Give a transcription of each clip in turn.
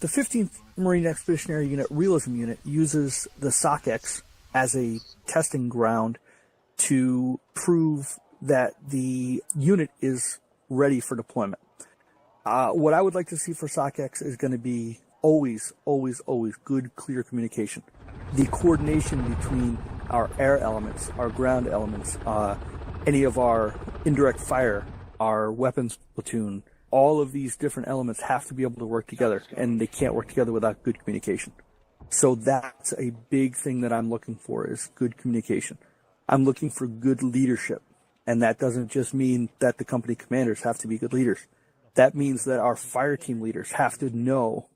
The 15th Marine Expeditionary Unit Realism Unit uses the SOCEX as a testing ground to prove that the unit is ready for deployment. What I would like to see for SOCEX is going to be always good, clear communication. The coordination between our air elements, our ground elements, any of our indirect fire, our weapons platoon, all of these different elements have to be able to work together, and they can't work together without good communication. So that's a big thing that I'm looking for, is good communication. I'm looking for good leadership, and that doesn't just mean that the company commanders have to be good leaders. That means that our fire team leaders have to know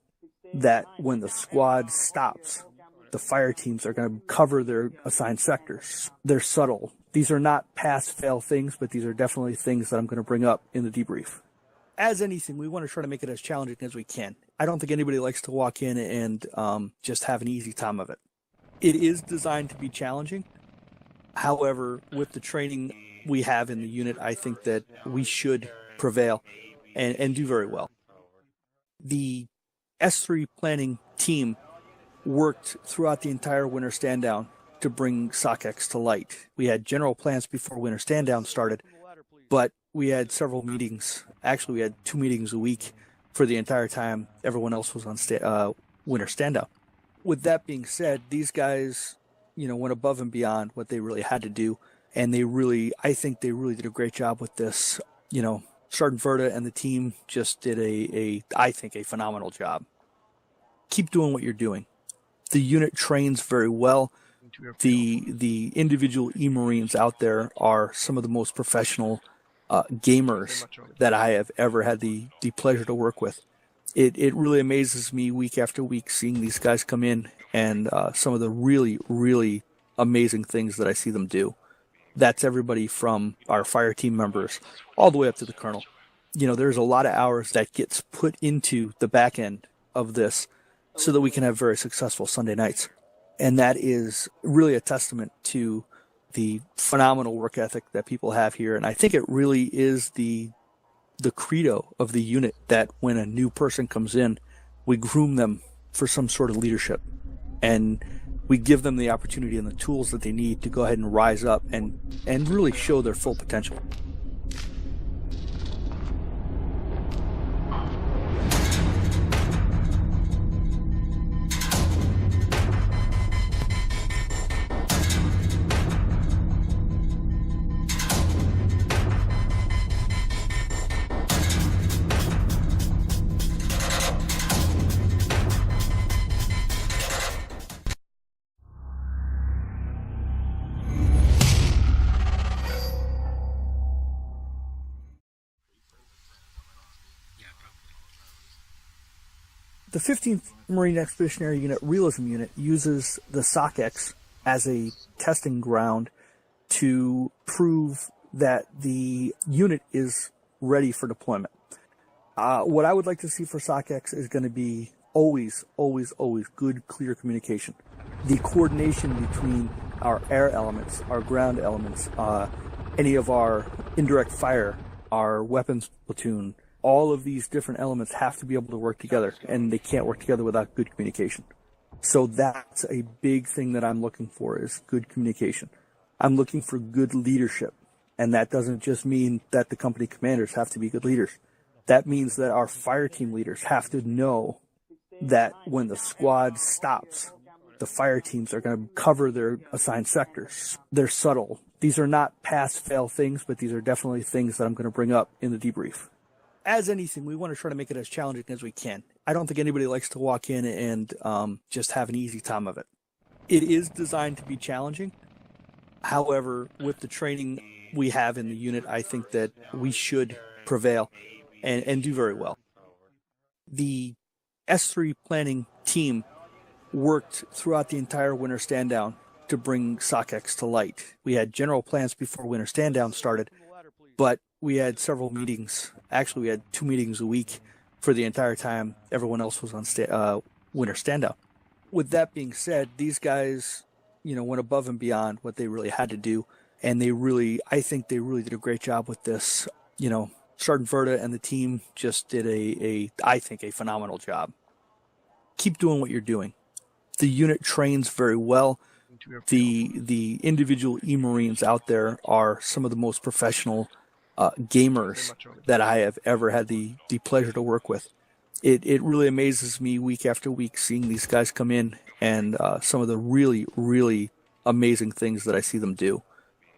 that when the squad stops, the fire teams are going to cover their assigned sectors. They're subtle. These are not pass-fail things, but these are definitely things that I'm going to bring up in the debrief. As anything, we want to try to make it as challenging as we can. I don't think anybody likes to walk in and just have an easy time of it. It is designed to be challenging. However, with the training we have in the unit, I think that we should prevail and do very well. The S3 planning team worked throughout the entire winter stand down to bring SOCEX to light. We had general plans before winter stand down started, but we had several meetings. Actually, we had 2 meetings a week for the entire time everyone else was on winter stand down. With that being said, these guys, went above and beyond what they really had to do, and I think they really did a great job with this. Sergeant Verda and the team just did I think a phenomenal job. Keep doing what you're doing. The unit trains very well. The individual E-Marines out there are some of the most professional gamers that I have ever had the pleasure to work with. It really amazes me week after week seeing these guys come in and some of the really amazing things that I see them do. That's everybody from our fire team members all the way up to the colonel. There's a lot of hours that gets put into the back end of this so that we can have very successful Sunday nights. And that is really a testament to the phenomenal work ethic that people have here. And I think it really is the credo of the unit that when a new person comes in, we groom them for some sort of leadership. And we give them the opportunity and the tools that they need to go ahead and rise up and really show their full potential. The 15th Marine Expeditionary Unit Realism Unit uses the SOCEX as a testing ground to prove that the unit is ready for deployment. What I would like to see for SOCEX is going to be always good, clear communication. The coordination between our air elements, our ground elements, any of our indirect fire, our weapons platoon, all of these different elements have to be able to work together, and they can't work together without good communication. So that's a big thing that I'm looking for, is good communication. I'm looking for good leadership, and that doesn't just mean that the company commanders have to be good leaders. That means that our fire team leaders have to know that when the squad stops, the fire teams are going to cover their assigned sectors. They're subtle. These are not pass-fail things, but these are definitely things that I'm going to bring up in the debrief. As anything, we want to try to make it as challenging as we can. I don't think anybody likes to walk in and just have an easy time of it. It is designed to be challenging. However, with the training we have in the unit, I think that we should prevail and do very well. The S3 planning team worked throughout the entire winter stand down to bring SOCEX to light. We had general plans before winter stand down started, but we had several meetings. Actually, we had 2 meetings a week for the entire time everyone else was on winter stand down. With that being said, these guys, went above and beyond what they really had to do, and I think they really did a great job with this. Sergeant Verda and the team just did I think a phenomenal job. keep doing what you're doing. The unit trains very well. The individual E-Marines out there are some of the most professional gamers that I have ever had the pleasure to work with. It really amazes me week after week seeing these guys come in and some of the really, really amazing things that I see them do.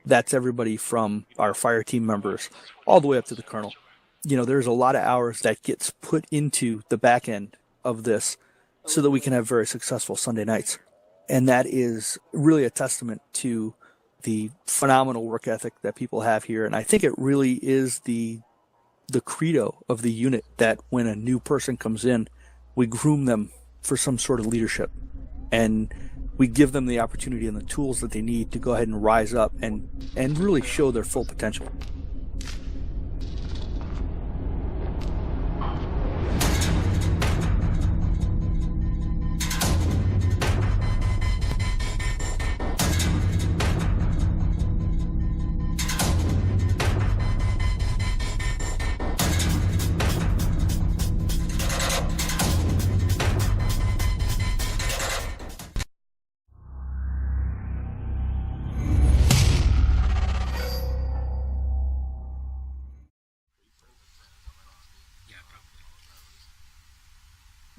That's everybody from our fire team members all the way up to the colonel. You know, there's a lot of hours that gets put into the back end of this so that we can have very successful Sunday nights. And that is really a testament to the phenomenal work ethic that people have here. And I think it really is the credo of the unit that when a new person comes in, we groom them for some sort of leadership. And we give them the opportunity and the tools that they need to go ahead and rise up and really show their full potential.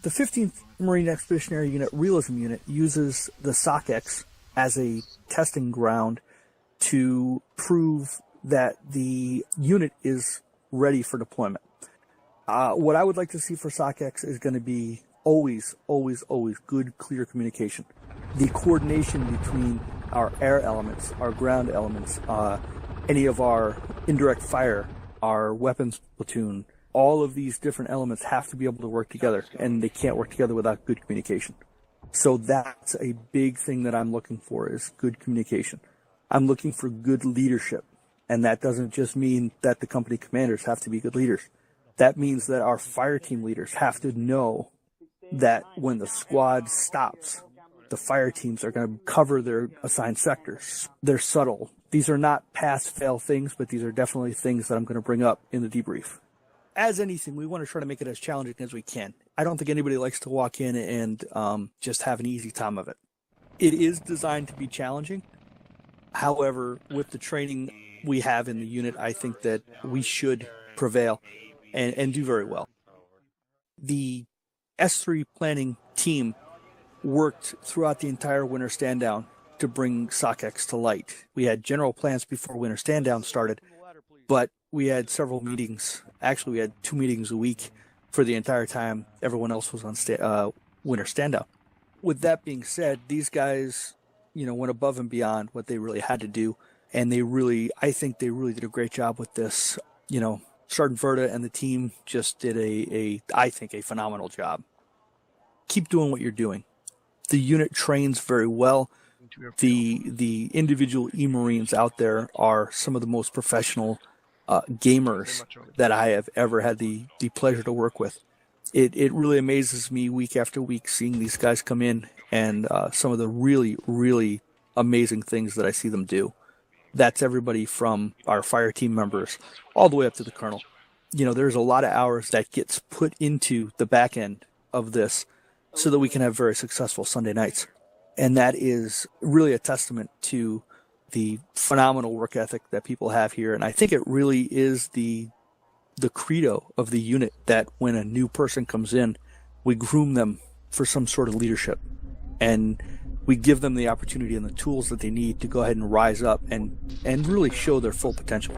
The 15th Marine Expeditionary Unit Realism Unit uses the SOCEX as a testing ground to prove that the unit is ready for deployment. What I would like to see for SOCEX is going to be always good, clear communication. The coordination between our air elements, our ground elements, any of our indirect fire, our weapons platoon, all of these different elements have to be able to work together, and they can't work together without good communication. So that's a big thing that I'm looking for, is good communication. I'm looking for good leadership, and that doesn't just mean that the company commanders have to be good leaders. That means that our fire team leaders have to know that when the squad stops, the fire teams are going to cover their assigned sectors. They're subtle. These are not pass-fail things, but these are definitely things that I'm going to bring up in the debrief. As anything, we want to try to make it as challenging as we can. I don't think anybody likes to walk in and just have an easy time of it. It is designed to be challenging. However, with the training we have in the unit, I think that we should prevail and do very well. The S3 planning team worked throughout the entire winter stand down to bring SOCEX to light. We had general plans before winter stand down started, but we had several meetings. Actually, we had 2 meetings a week for the entire time everyone else was on winter stand down. With that being said, these guys, went above and beyond what they really had to do, and I think they really did a great job with this. Sergeant Verda and the team just did I think a phenomenal job. Keep doing what you're doing. The unit trains very well. The individual E-Marines out there are some of the most professional gamers that I have ever had the pleasure to work with. It really amazes me week after week seeing these guys come in and some of the really, really amazing things that I see them do. That's everybody from our fire team members all the way up to the colonel. There's a lot of hours that gets put into the back end of this so that we can have very successful Sunday nights. And that is really a testament to the phenomenal work ethic that people have here. And I think it really is the credo of the unit that when a new person comes in, we groom them for some sort of leadership. And we give them the opportunity and the tools that they need to go ahead and rise up and really show their full potential.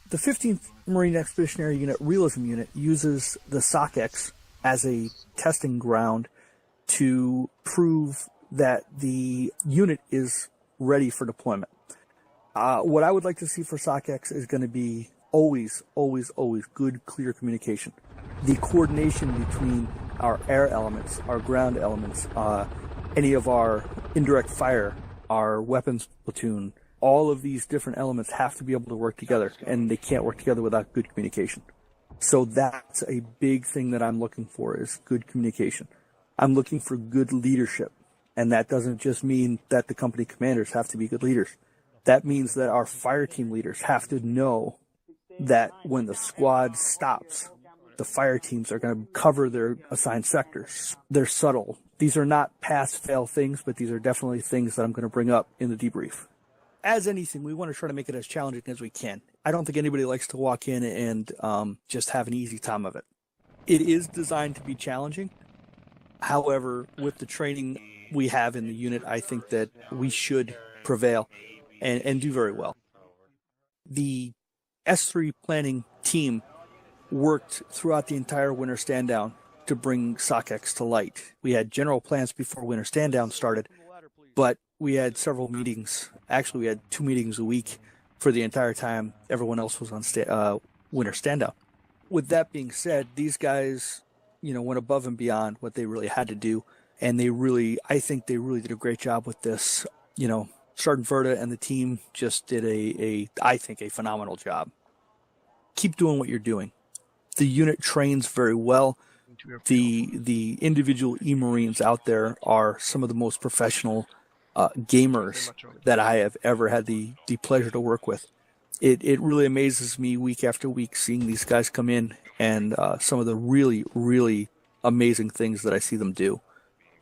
The 15th Marine Expeditionary Unit Realism Unit uses the SOCEX as a testing ground to prove that the unit is ready for deployment. What I would like to see for SOCEX is going to be always, always, always good, clear communication. The coordination between our air elements, our ground elements, any of our indirect fire, our weapons platoon, all of these different elements have to be able to work together, and they can't work together without good communication. So that's a big thing that I'm looking for, is good communication. I'm looking for good leadership, and that doesn't just mean that the company commanders have to be good leaders. That means that our fire team leaders have to know that when the squad stops, the fire teams are going to cover their assigned sectors. They're subtle. These are not pass-fail things, but these are definitely things that I'm going to bring up in the debrief. As anything, we want to try to make it as challenging as we can. I don't think anybody likes to walk in and just have an easy time of it. It is designed to be challenging. However, with the training we have in the unit, I think that we should prevail and do very well. The S3 planning team worked throughout the entire winter stand down to bring SOCEX to light. We had general plans before winter stand down started, but we had several meetings. Actually, we had 2 meetings a week for the entire time everyone else was on winter stand down. With that being said, these guys, went above and beyond what they really had to do, and I think they really did a great job with this. Sergeant Verda and the team just did I think a phenomenal job. Keep doing what you're doing. The unit trains very well. The individual E-Marines out there are some of the most professional gamers that I have ever had the pleasure to work with. It really amazes me week after week seeing these guys come in and some of the really, really amazing things that I see them do.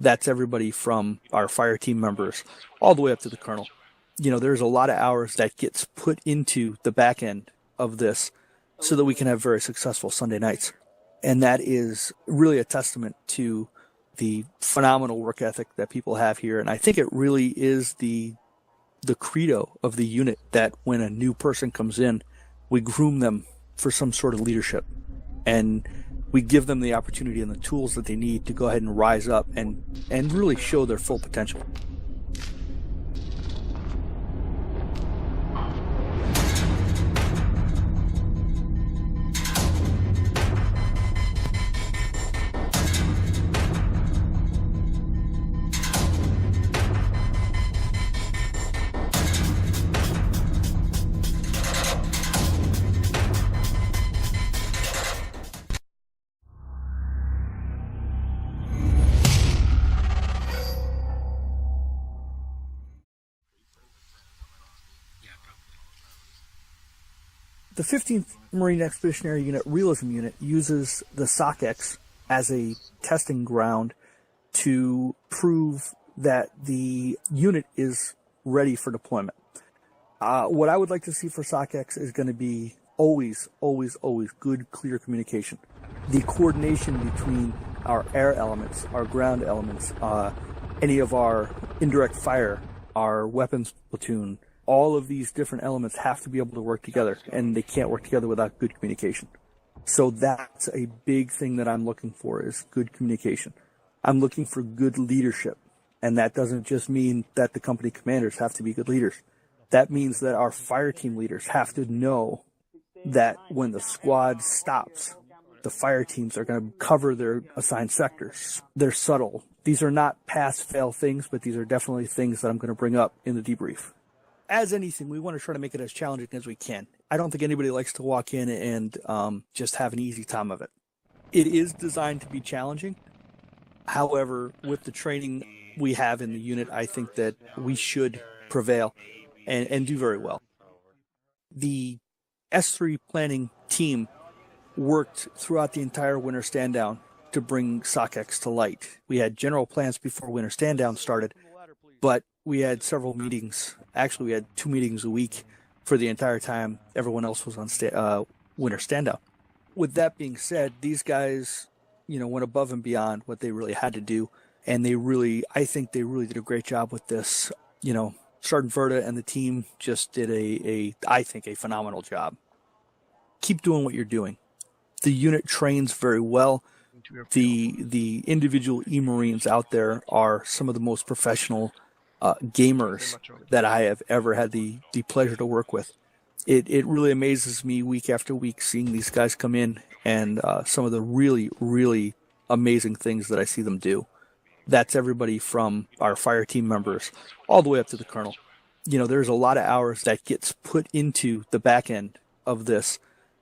That's everybody from our fire team members all the way up to the colonel. There's a lot of hours that gets put into the back end of this so that we can have very successful Sunday nights. And that is really a testament to the phenomenal work ethic that people have here. And I think it really is the credo of the unit that when a new person comes in, we groom them for some sort of leadership. And we give them the opportunity and the tools that they need to go ahead and rise up and really show their full potential. The 15th Marine Expeditionary Unit Realism Unit uses the SOCEX as a testing ground to prove that the unit is ready for deployment. What I would like to see for SOCEX is going to be always, always, always good, clear communication. The coordination between our air elements, our ground elements, any of our indirect fire, our weapons platoon, all of these different elements have to be able to work together, and they can't work together without good communication. So that's a big thing that I'm looking for, is good communication. I'm looking for good leadership, and that doesn't just mean that the company commanders have to be good leaders. That means that our fire team leaders have to know that when the squad stops, the fire teams are going to cover their assigned sectors. They're subtle. These are not pass-fail things, but these are definitely things that I'm going to bring up in the debrief. As anything, we want to try to make it as challenging as we can. I don't think anybody likes to walk in and just have an easy time of it. It is designed to be challenging. However, with the training we have in the unit, I think that we should prevail and do very well. The S3 planning team worked throughout the entire winter stand down to bring SOCEX to light. We had general plans before winter stand down started, but we had several meetings. Actually, we had 2 meetings a week for the entire time everyone else was on winter stand down. With that being said, these guys, went above and beyond what they really had to do, and I think they really did a great job with this. Sergeant Verda and the team just did I think a phenomenal job. Keep doing what you're doing. The unit trains very well. The individual E-Marines out there are some of the most professional gamers that I have ever had the pleasure to work with. It really amazes me week after week seeing these guys come in and some of the really, really amazing things that I see them do. That's everybody from our fire team members all the way up to the colonel. There's a lot of hours that gets put into the back end of this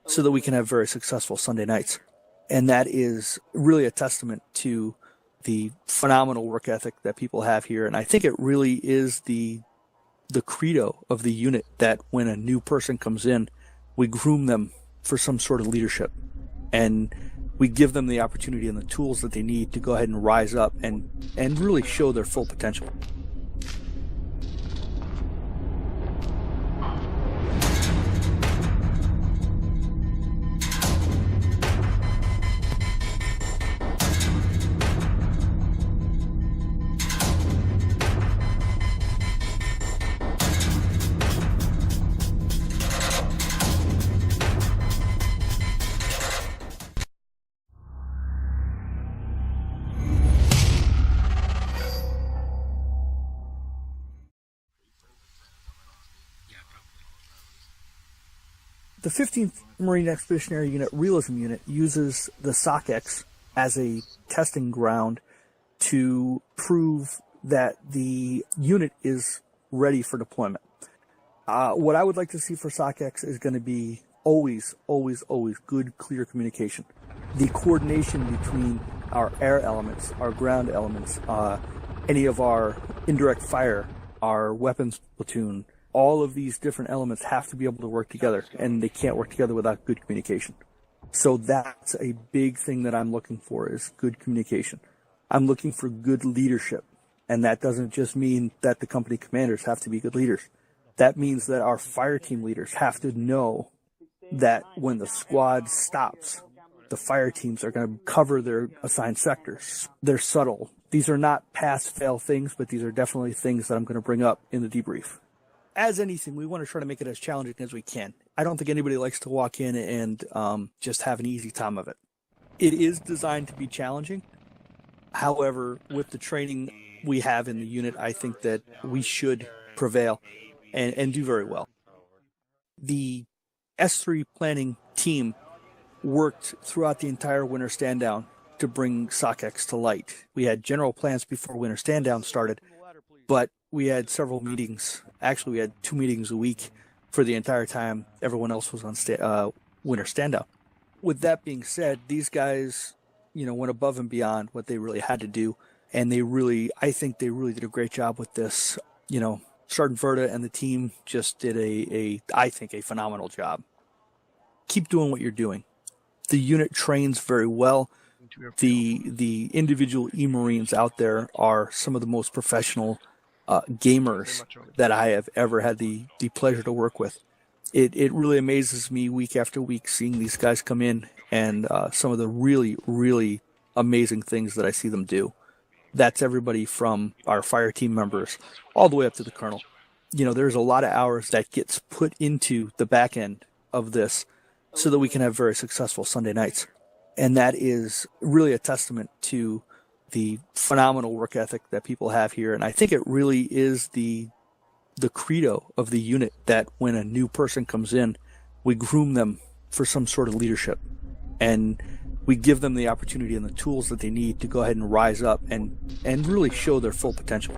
so that we can have very successful Sunday nights. And that is really a testament to the phenomenal work ethic that people have here. And I think it really is the credo of the unit that when a new person comes in, we groom them for some sort of leadership. And we give them the opportunity and the tools that they need to go ahead and rise up and really show their full potential. The 15th Marine Expeditionary Unit Realism Unit uses the SOCEX as a testing ground to prove that the unit is ready for deployment. What I would like to see for SOCEX is going to be always good, clear communication. The coordination between our air elements, our ground elements, any of our indirect fire, our weapons platoon, all of these different elements have to be able to work together, and they can't work together without good communication. So that's a big thing that I'm looking for, is good communication. I'm looking for good leadership, and that doesn't just mean that the company commanders have to be good leaders. That means that our fire team leaders have to know that when the squad stops, the fire teams are going to cover their assigned sectors. They're subtle. These are not pass-fail things, but these are definitely things that I'm going to bring up in the debrief. As anything, we want to try to make it as challenging as we can. I don't think anybody likes to walk in and just have an easy time of it. It is designed to be challenging. However, with the training we have in the unit, I think that we should prevail and do very well. The S3 planning team worked throughout the entire winter stand down to bring SOCEX to light. We had general plans before winter stand down started, but we had several meetings. Actually, we had 2 meetings a week for the entire time everyone else was on winter stand down. With that being said, these guys, went above and beyond what they really had to do, and I think they really did a great job with this. Sergeant Verda and the team just did I think a phenomenal job. Keep doing what you're doing. The unit trains very well. The individual E-Marines out there are some of the most professional gamers that I have ever had the pleasure to work with. It really amazes me week after week seeing these guys come in and some of the really, really amazing things that I see them do. That's everybody from our fire team members all the way up to the colonel. There's a lot of hours that gets put into the back end of this so that we can have very successful Sunday nights. And that is really a testament to the phenomenal work ethic that people have here. And I think it really is the credo of the unit that when a new person comes in, we groom them for some sort of leadership. And we give them the opportunity and the tools that they need to go ahead and rise up and really show their full potential.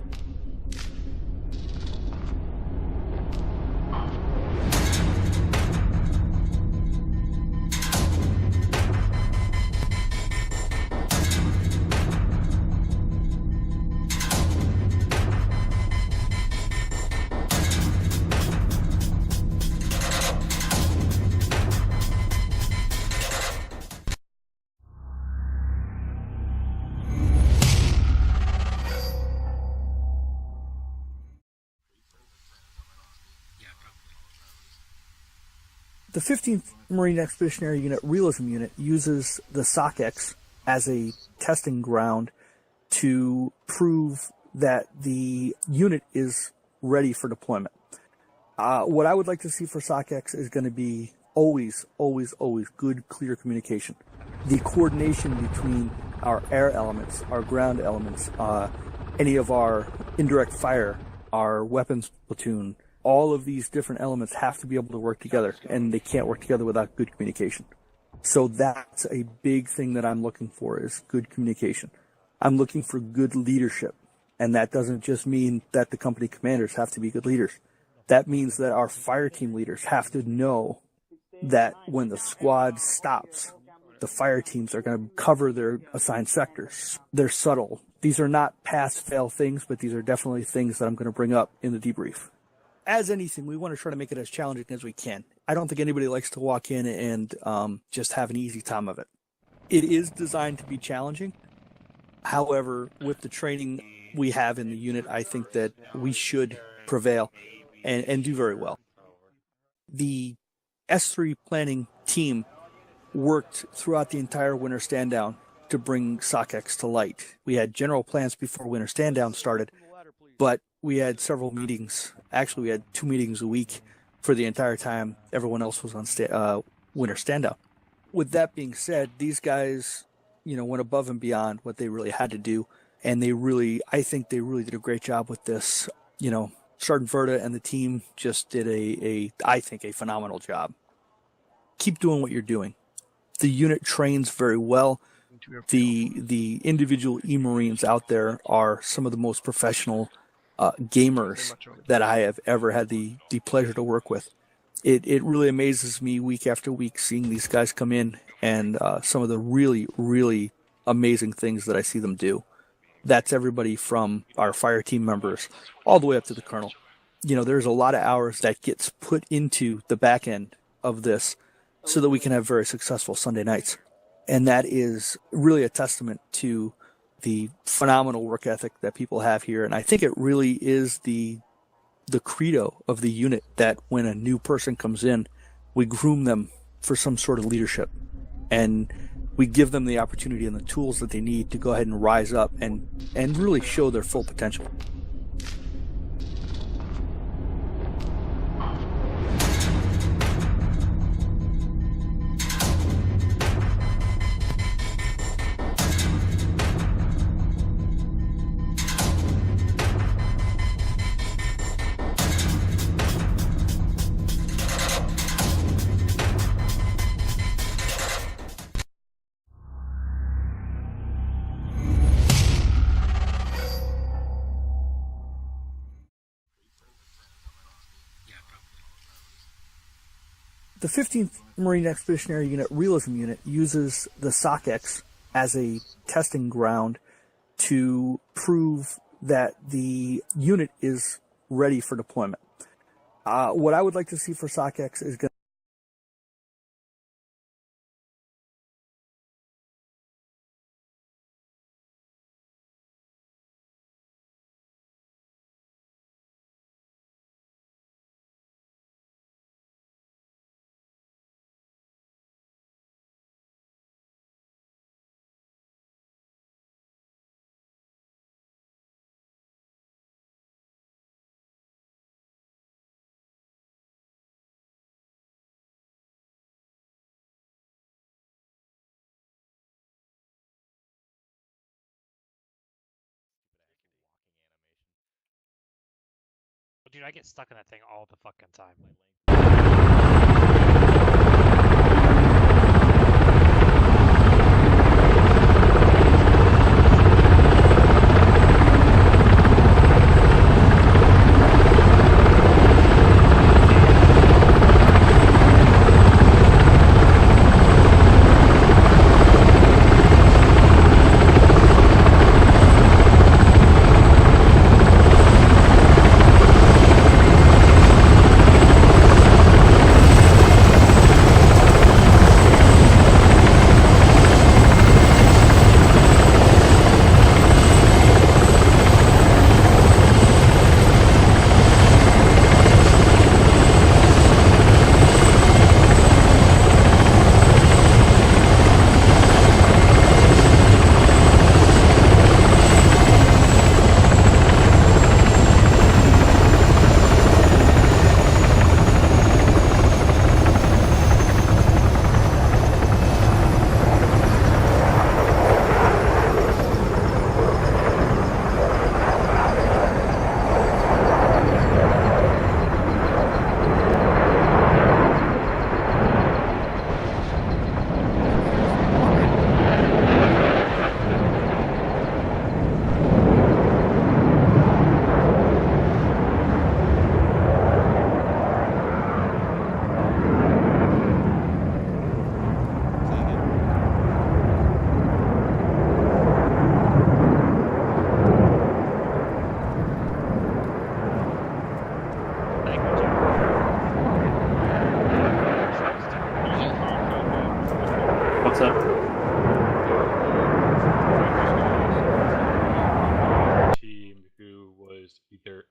The 15th Marine Expeditionary Unit Realism Unit uses the SOCEX as a testing ground to prove that the unit is ready for deployment. What I would like to see for SOCEX is going to be always good, clear communication. The coordination between our air elements, our ground elements, any of our indirect fire, our weapons platoon, all of these different elements have to be able to work together, and they can't work together without good communication. So that's a big thing that I'm looking for, is good communication. I'm looking for good leadership. And that doesn't just mean that the company commanders have to be good leaders. That means that our fire team leaders have to know that when the squad stops, the fire teams are going to cover their assigned sectors. They're subtle. These are not pass-fail things, but these are definitely things that I'm going to bring up in the debrief. As anything, we want to try to make it as challenging as we can. I don't think anybody likes to walk in and just have an easy time of it. It is designed to be challenging. However, with the training we have in the unit, I think that we should prevail and do very well. The S3 planning team worked throughout the entire Winter Standdown to bring SOCEX to light. We had general plans before Winter Standdown started, but we had several meetings. Actually, we had 2 meetings a week for the entire time everyone else was on Winter Standdown. With that being said, these guys, went above and beyond what they really had to do, and I think they really did a great job with this. Sergeant Verda and the team just did I think a phenomenal job. Keep doing what you're doing. The unit trains very well. The individual E-Marines out there are some of the most professional gamers that I have ever had the pleasure to work with. It really amazes me week after week seeing these guys come in and some of the really, really amazing things that I see them do. That's everybody from our fire team members all the way up to the colonel. There's a lot of hours that gets put into the back end of this so that we can have very successful Sunday nights. And that is really a testament to the phenomenal work ethic that people have here. And I think it really is the credo of the unit that when a new person comes in, we groom them for some sort of leadership. And we give them the opportunity and the tools that they need to go ahead and rise up and really show their full potential. The 15th Marine Expeditionary Unit Realism Unit uses the SOCEX as a testing ground to prove that the unit is ready for deployment. What I would like to see for SOCEX is going Dude, I get stuck in that thing all the fucking time.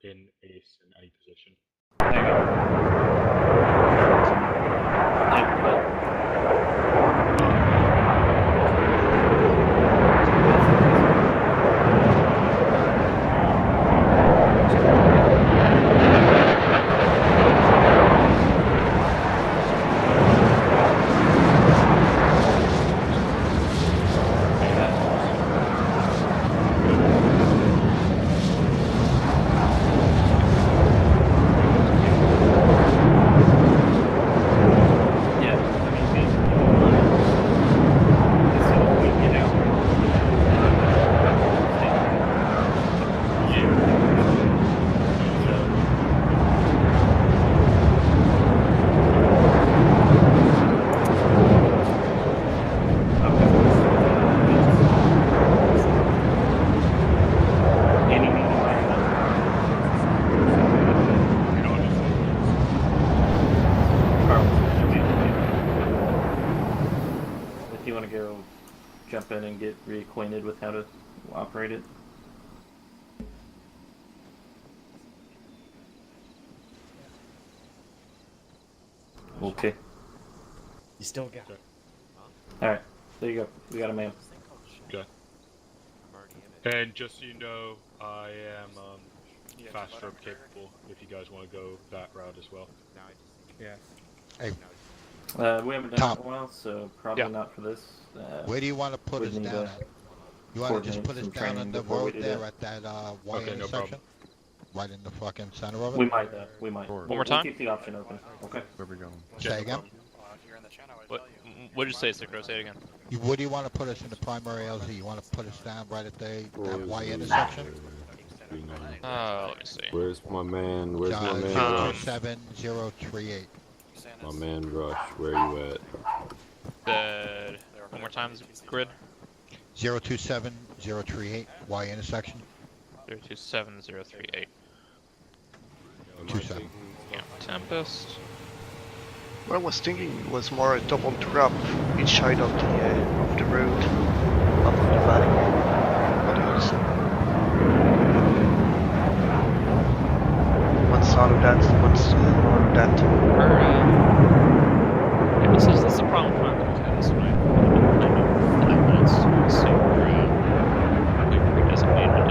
in ace in any position. There you jump in and get reacquainted with how to operate it. Okay. You still got it. Alright, there you go. We got a man. Okay. And just so you know, I am fast stroke capable if you guys want to go that route as well. Yeah. Hey, We haven't done it in a while, so probably not for this. where do you want to put us down at? You want to just put us down on the road there at that Y okay, intersection? no problem. Right in the fucking center of it? We might, we might. One We'll more time? keep the option open. Okay. Where we going? Say again? What did you say, Sickro? Say it again. Where do you want to put us in the primary LZ? You want to put us down right at that Y intersection? Let me see. Where's my man? Where's my man Rush? 07038. My man Rush, where you at? One more time, grid. 027038, Y intersection. 027038. 27. Yeah, Tempest. What I was thinking was more a double drop each side of the road, up in the valley. What else? One side of that, one side of that. Yeah, this is the problem with finding this way. It's super, probably pre-designated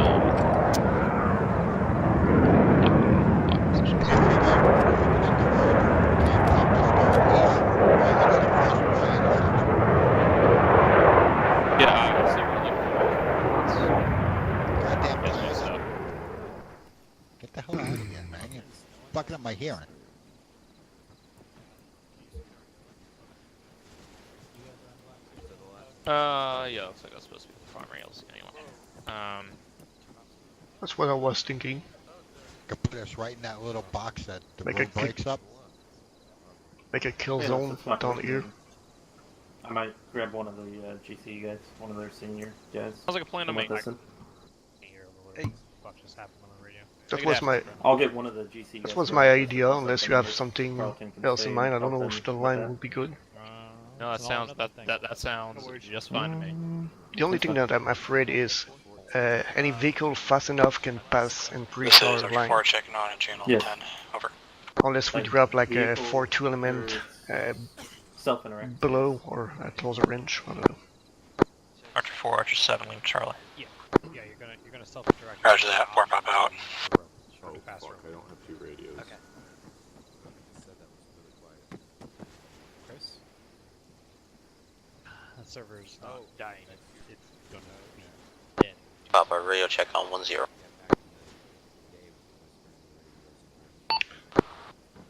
Get the hell out of here, man. You're fucking up my hearing. yeah, looks like that's supposed to be the farm rails anyway. That's what I was thinking. Could put us right in that little box that the Make road a breaks up. Make a kill Yeah, zone that's not down bad. here. I might grab one of the GC guys, one of their senior guys. Sounds like a plan to me. Hey. Fuck just happened on the radio. That was my I'll get one of the GC guys. that was my idea. Unless you have something else in mind, I don't know if the line will be good. No, that sounds that sounds just fine to me. The only thing that I'm afraid is any vehicle fast enough can pass and breach our line. Checking on channel Yes. 10. Over. Unless we drop like a 4-2 element Self-interact. below or at closer range. I don't know. Archer 4, Archer 7, leave Charlie. Yeah, you're gonna self-direct. Roger that. Warp up out. Oh fuck, I don't have two radios. Okay. Chris? The server's not dying. It's gonna be dead. Papa, radio check on 10.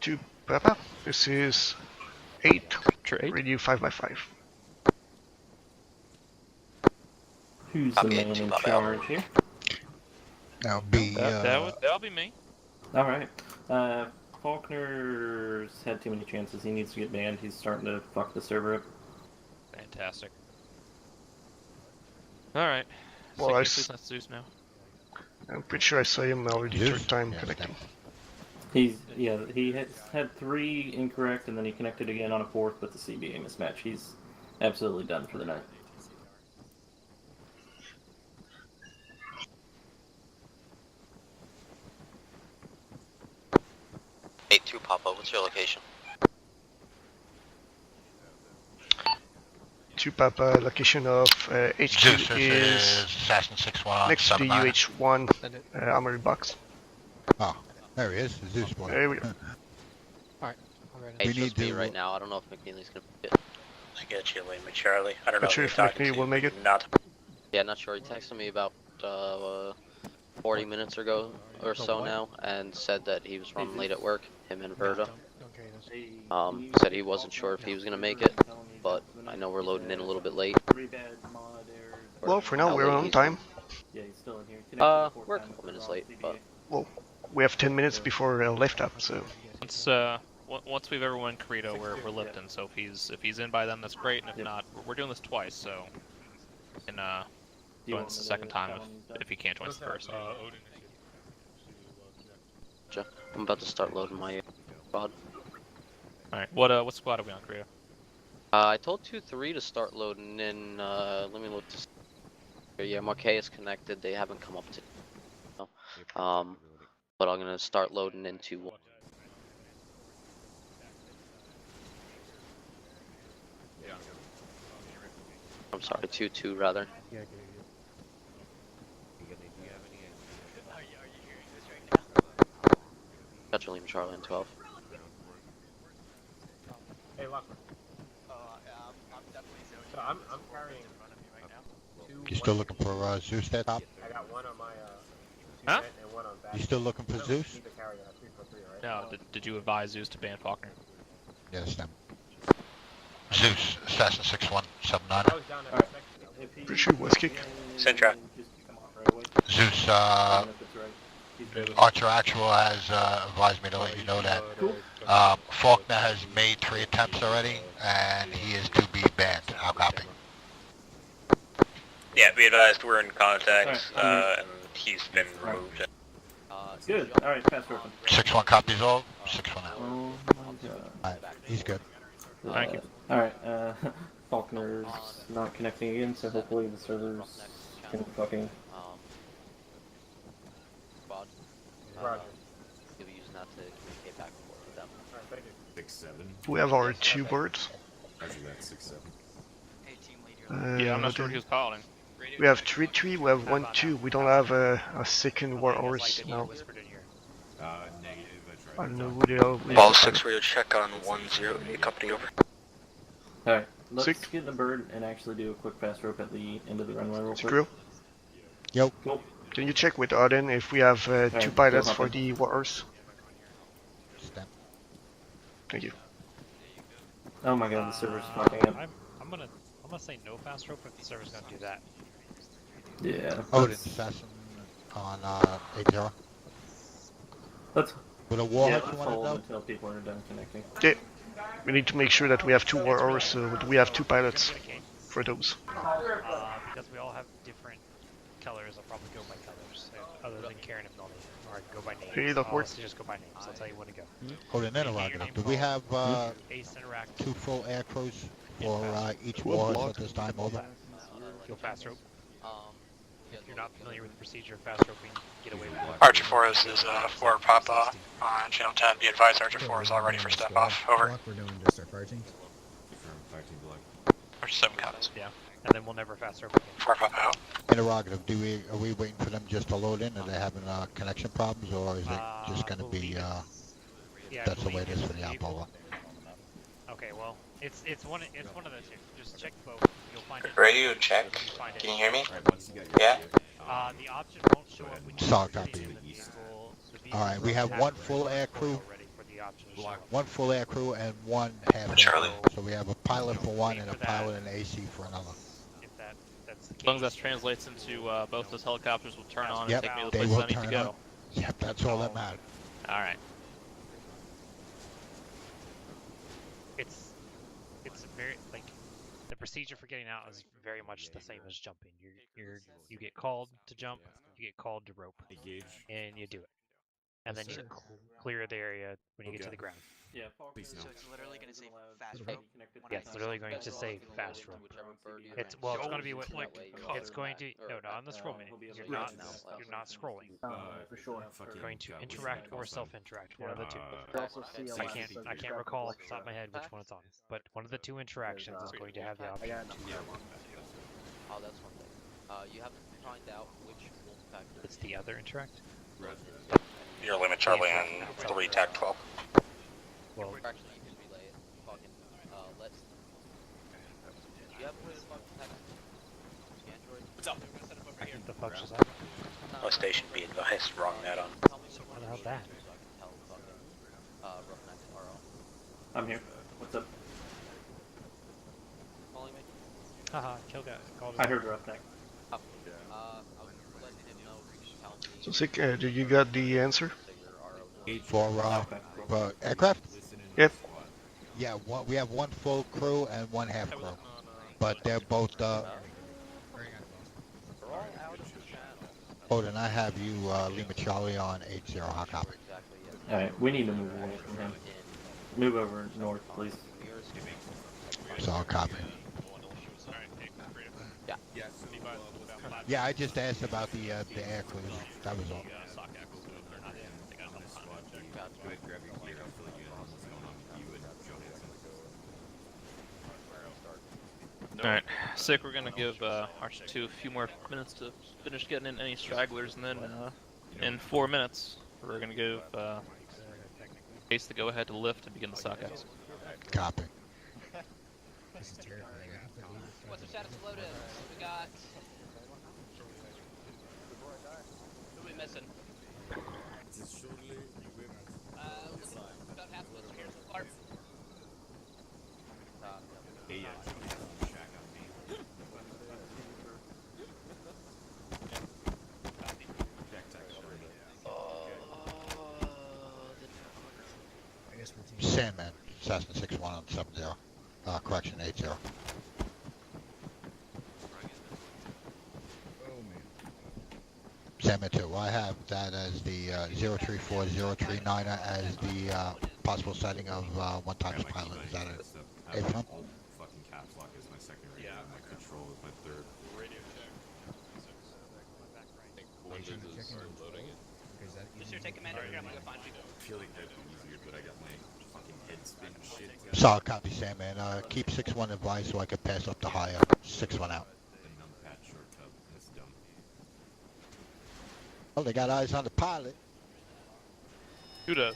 To Papa, this is 8, Trade. radio 5x5. Who's the Copy man it, in Bob charge here? That'll be, That'll be me. Alright. Faulkner's had too many chances. He needs to get banned. He's starting to fuck the server up. Fantastic. All right. Well, Let's Zeus now. I'm pretty sure I saw him already Zeus? third time Yeah, connecting. He has had 3 incorrect, and then he connected again on a 4th with the CBA mismatch. He's absolutely done for the night. 8-2 Papa, what's your location? 2 Papa, location of HQ is Assassin 6-1 next to the UH1 armory box. Oh, there he is. Zeus boy. There we go. Alright, Hey, We it's need just me to- right now. I don't know if McNeely's gonna make it. I get you, Lane Charlie. I don't know Not sure if if you're talking McNeely to. will make it. Not. Yeah, not sure. He texted me about 40 minutes ago or so now, and said that he was running late at work. Him and Verda. Said he wasn't sure if he was gonna make it, but I know we're loading in a little bit late. Well, for now, How we're late on he's time. Yeah, he's still in here. We're a couple minutes late, but Well, we have 10 minutes before lift up, so. once we've everyone Carito, we're lifting. So if he's in by then, that's great. And if not, we're doing this twice, so we can join this the second time if he can't join us the first. I'm about to start loading my squad. All right, what squad are we on, Carito? I told 2-3 to start loading in. Let me look this. Yeah, Marquet is connected. They haven't come up to. But I'm gonna start loading into 1. I'm sorry, 2-2 rather. Got Julian Charlie in 12. Hey, last one. So I'm carrying You still looking for Zeus that top? I got one on my Huh? and one on back. You still looking for Zeus? Need to carry a 343, right? No, did you advise Zeus to ban Faulkner? Yes, them. Zeus, Assassin 6-1, 7-9. I was down at Pretty sure it was kick. Sintra. Zeus, Archer Actual has advised me to let you know that Faulkner has made 3 attempts already, and he is to be banned. I'll copy. Yeah, be advised we're in contact, Alright, and he's been removed. Good. Alright, fast open. 6-1 copies all, 6-1 out. Oh my god. Alright, he's good. Thank you. Alright, Faulkner's not connecting again, so hopefully the servers can fucking. Squad. Roger. You'll be using that to communicate back and forth with them. Alright, thank you. We have our 2 birds. Yeah, I'm not sure what he was calling. We have 3-3, we have 1-2. We don't have a second war horse now. I don't know who they are. Ball 6 radio check on 108 company over. Alright, let's Sick. get in the bird and actually do a quick fast rope at the end of the runway real quick. Screw. Yo. Cool. Can you check with Arden if we have 2 Alright, pilots go for hop in. the war horse? Stem. Thank you. Oh my god, the server's fucking up. I'm gonna say no fast rope if the server's gonna do that. Yeah. Odin, Assassin on 8-0. Let's With a wall, yeah, if you want hold to until people are done connecting. Yeah. We need to make sure that we have 2 war horse, so we have 2 pilots for those. Because we all have different colors, I'll probably go by colors, other than Karen and Melanie. Or I can go by names. Hey, that'll I'll work. also just go by names. I'll tell you when to go. Odin interrogative. Do we have Ace Interact. 2 full air crews for each war at this time? Over. Go fast rope. If you're not familiar with the procedure of fast roping, get away with it. Archer 4 is 4 Papa on channel 10. Be advised Archer 4 is all ready for step off. Over. We're doing just our fire teams. Archer 7 copies. Yeah. And then we'll never fast rope again. 4 Papa out. Interrogative. Are we waiting for them just to load in? Are they having connection problems, or is it just going to be Yeah, I that's the way believe it is it's for the Alpova? Okay, well, it's one of the two. Just check both. You'll find it. Radio check. You'll find it. Can you hear me? Yeah? The option won't show up when you Solid get copy. in the vehicle. Alright, we have 1 full air crew. Ready for the option to show up. 1 full air crew and 1 half air Charlie. crew. So we have a pilot for 1 and a pilot and AC for another. If that's the case. As long as that translates into both those helicopters will turn on Yep, and take me to the they places will I need to turn go. on. Yep, that's all that matters. Alright. It's very like the procedure for getting out is very much the same as jumping. You get called to jump, you get called to rope, and you do it. and then you clear the area when you get to the ground. Yeah, So it's literally going to say fast Hey. rope. Yeah, it's literally going to say fast rope. It's It's it's going to be what it's going to not on the scroll menu. You're not scrolling. For sure. You're going to interact or self-interact, one of the two. I can't recall off the top of my head which one it's on, but one of the two interactions is going to have the option to. Oh, that's one thing. You have to find out which wolf pack. It's the other interact. Your limit, Charlie, on 3 TAC 12. Well, actually, you can relay it. Fucking, let's. You have a fucking text. Android. What's up? We're gonna set up over here. what the fuck is that? Oh, station be advised, wrong net on. What the hell that? I'm here. What's up? Calling me? Haha, kill guy. Called I heard Roughneck. I was letting him know. Tell me. So Sick, did you got the answer? For aircraft? Yep. Yeah, we have one full crew and one half crew, but they're both. Oh, then I have you Lima Charlie on 80. Hot copy. Alright, we need to move away from him. Move over north, please. So I'll copy. Yeah. Yeah, I just asked about the air crews. That was all. Alright, Sick, we're gonna give Archer 2 a few more minutes to finish getting in any stragglers, and then in 4 minutes, we're gonna give Ace the go-ahead to lift and begin the SOCEX. Copy. This is terrifying. What's the status of load-in? We got... Who are we missing? About half of us are here so far. Sandman, Cessna 61 on 70. Correction 80. Sandman 2, I have that as the 034039 as the possible sighting of one times pilot. Is that it? Avion? Fucking caps lock is my second radio, my control is my third. Radio check. Loading it. Just here, take commander here, I'm gonna go find people. I feel like that'd be easier, but I got my fucking head spin shit. Solid copy, Sandman. Keep 6-1 advised so I can pass up the high 6-1 out. The numpad short tub, that's dumb. Oh, they got eyes on the pilot. Who does?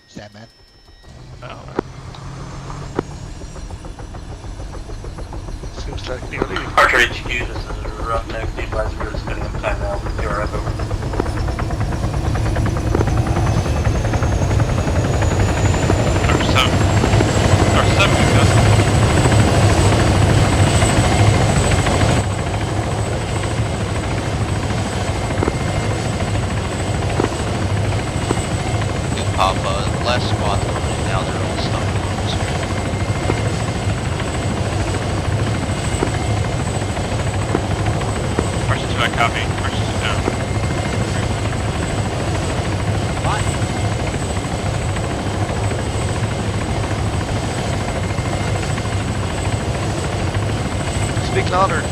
Sandman. Oh. Seems like the only... Archer HQ, this is Roughneck, the advisor is spending time now with the RF over. Last squad coming in now, they're all stuck on the screen. Archer 2, I copy. Archer 2 down. What? Speak louder.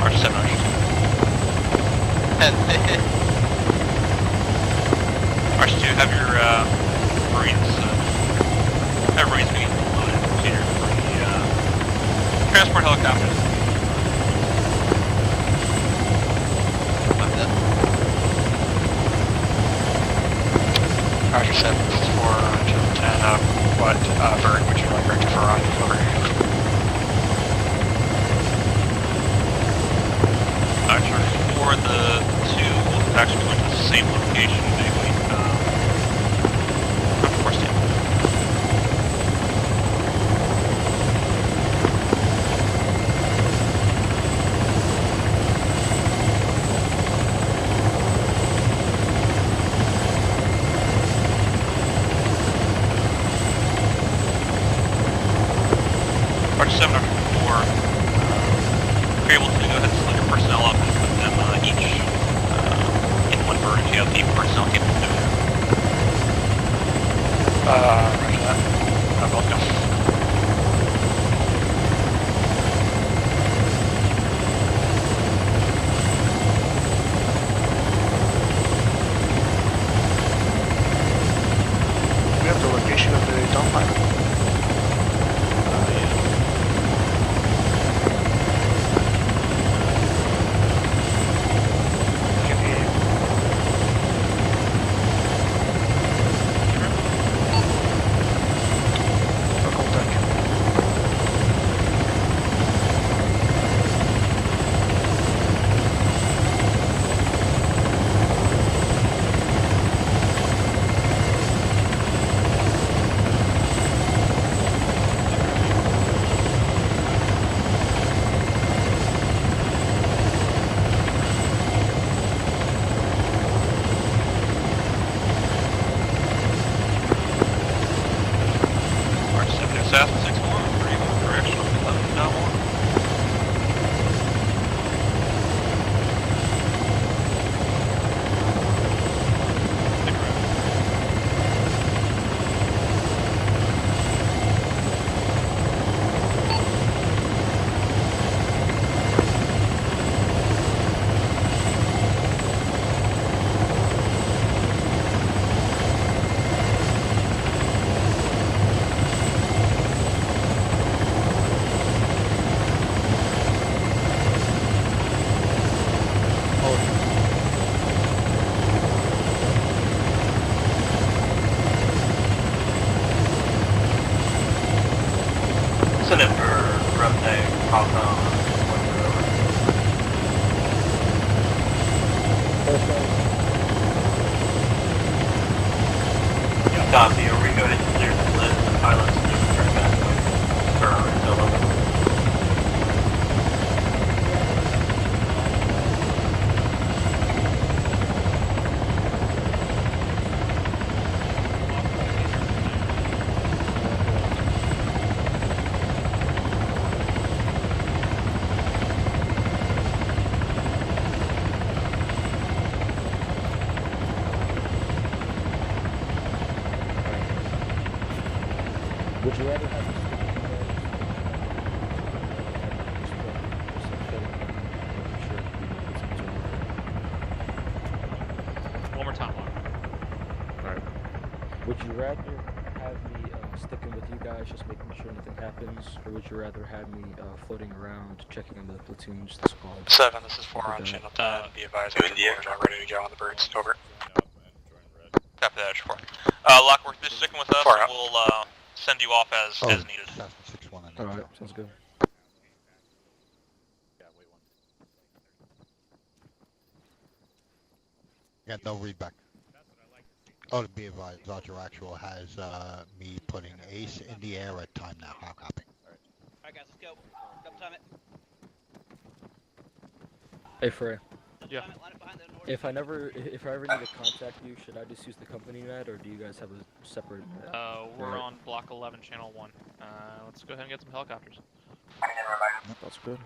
Archer 7, Archer 2. Archer 2, have your Marines, being loaded here for the transport helicopters. Archer 7, this is for 210, what, Berg, would you like to for on over? Archer 4, the two will actually go to the same location, namely, Archer 4 stand. Roger that. Both go. We have the location of the dump pilot. Can hear you. No contact. March 7 south, 6-1, 31, correction, 11 down 1. Send it for update, pop on, Copy, are we going to clear the list of pilots and turn back for until 11? Would you rather have One more time, Locke. Alright. Would you rather have me sticking with you guys, just making sure nothing happens, or would you rather have me floating around, checking on the platoons, the squad? 7, this is 4 on channel 10. Be advised, we're ready to go on the birds. Over. Copy that, 4. Lockworth, just sticking with us, and we'll send you off as needed. 761. Alright, sounds good. Yeah, no readback. Oh, to be advised, Dr. Actual has me putting Ace in the air at time now. How copy? Alright guys, let's go. Double time it. Hey Frey. Yeah. If I ever need to contact you, should I just use the company net, or do you guys have a separate net? We're on block 11, channel 1. Let's go ahead and get some helicopters. That's good.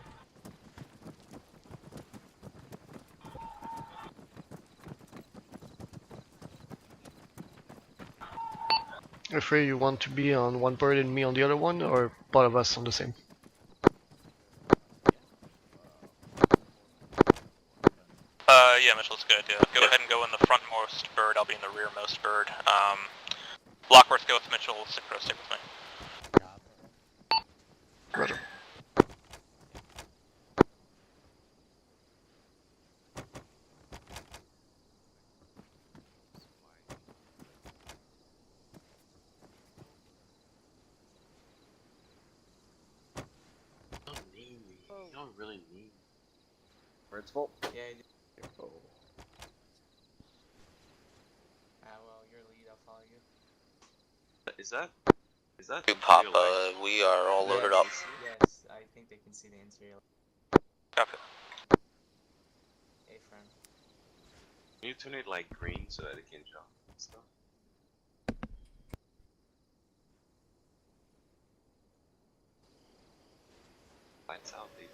Afraid you want to be on one bird and me on the other one, or both of us on the same? Yeah, Mitchell, it's a good idea. Go ahead and go in the frontmost bird, I'll be in the rearmost bird. Lockworth, go with Mitchell, stick with me. Roger. You don't really need. Bird's full. Yeah. Oh. Well, your lead, I'll follow you. Is that? Papa, we are all loaded up. Yes, I think they can see the interior. Copy. Hey, friend. Can you turn it like green so that it can jump and stuff? Lights out, baby.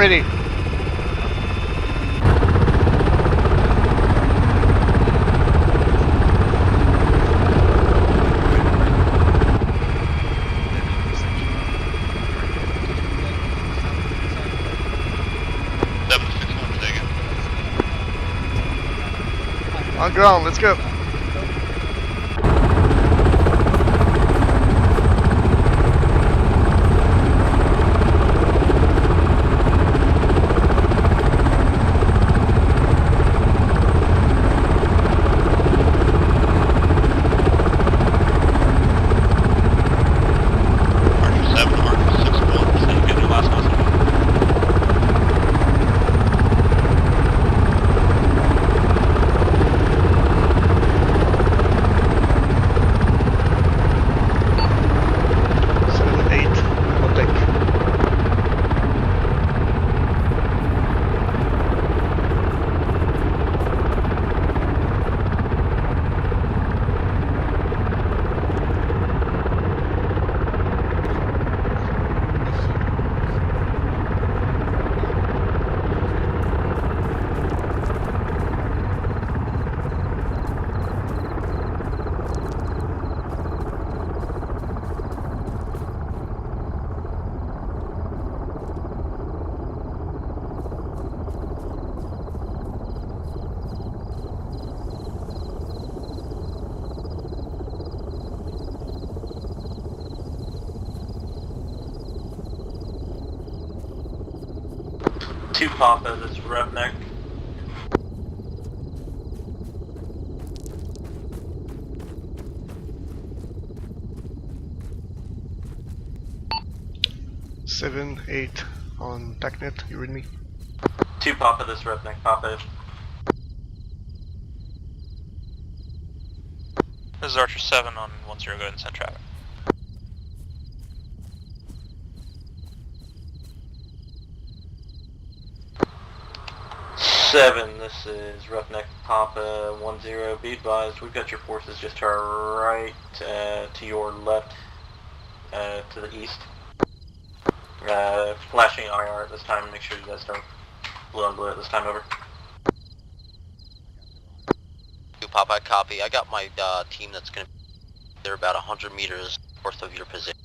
ready. On ground, let's go. Two Papa, this is Roughneck. Seven, 8 on TACnet, you read me? Two Papa, this is Roughneck. Papa. This is Archer 7 on 10, go ahead and send traffic. Seven, this is Roughneck Papa 10, be advised, we've got your forces just to our right, to your left, to the east. Flashing IR at this time, make sure you guys don't blow on blue at this time, over. Two Papa, copy. I got my team that's gonna, they're about 100 meters north of your position.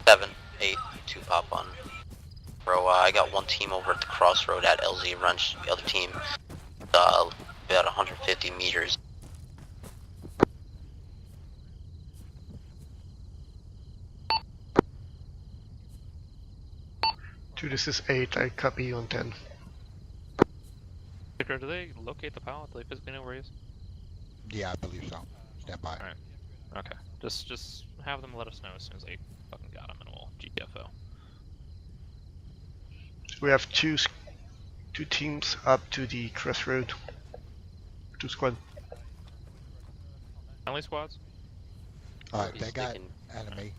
Seven, 8, 2 Pop on. Bro, I got one team over at the crossroad at LZ Ranch. The other team, about 150 meters. Two, this is 8, I copy you on 10. Victor, do they locate the pilot? Do they physically know where he is? Yeah, I believe so. Stand by. Alright. Okay. Just have them let us know as soon as they fucking got him and we'll GTFO. We have two teams up to the crossroad. 2 squad. Friendly squads? Alright, they got enemy.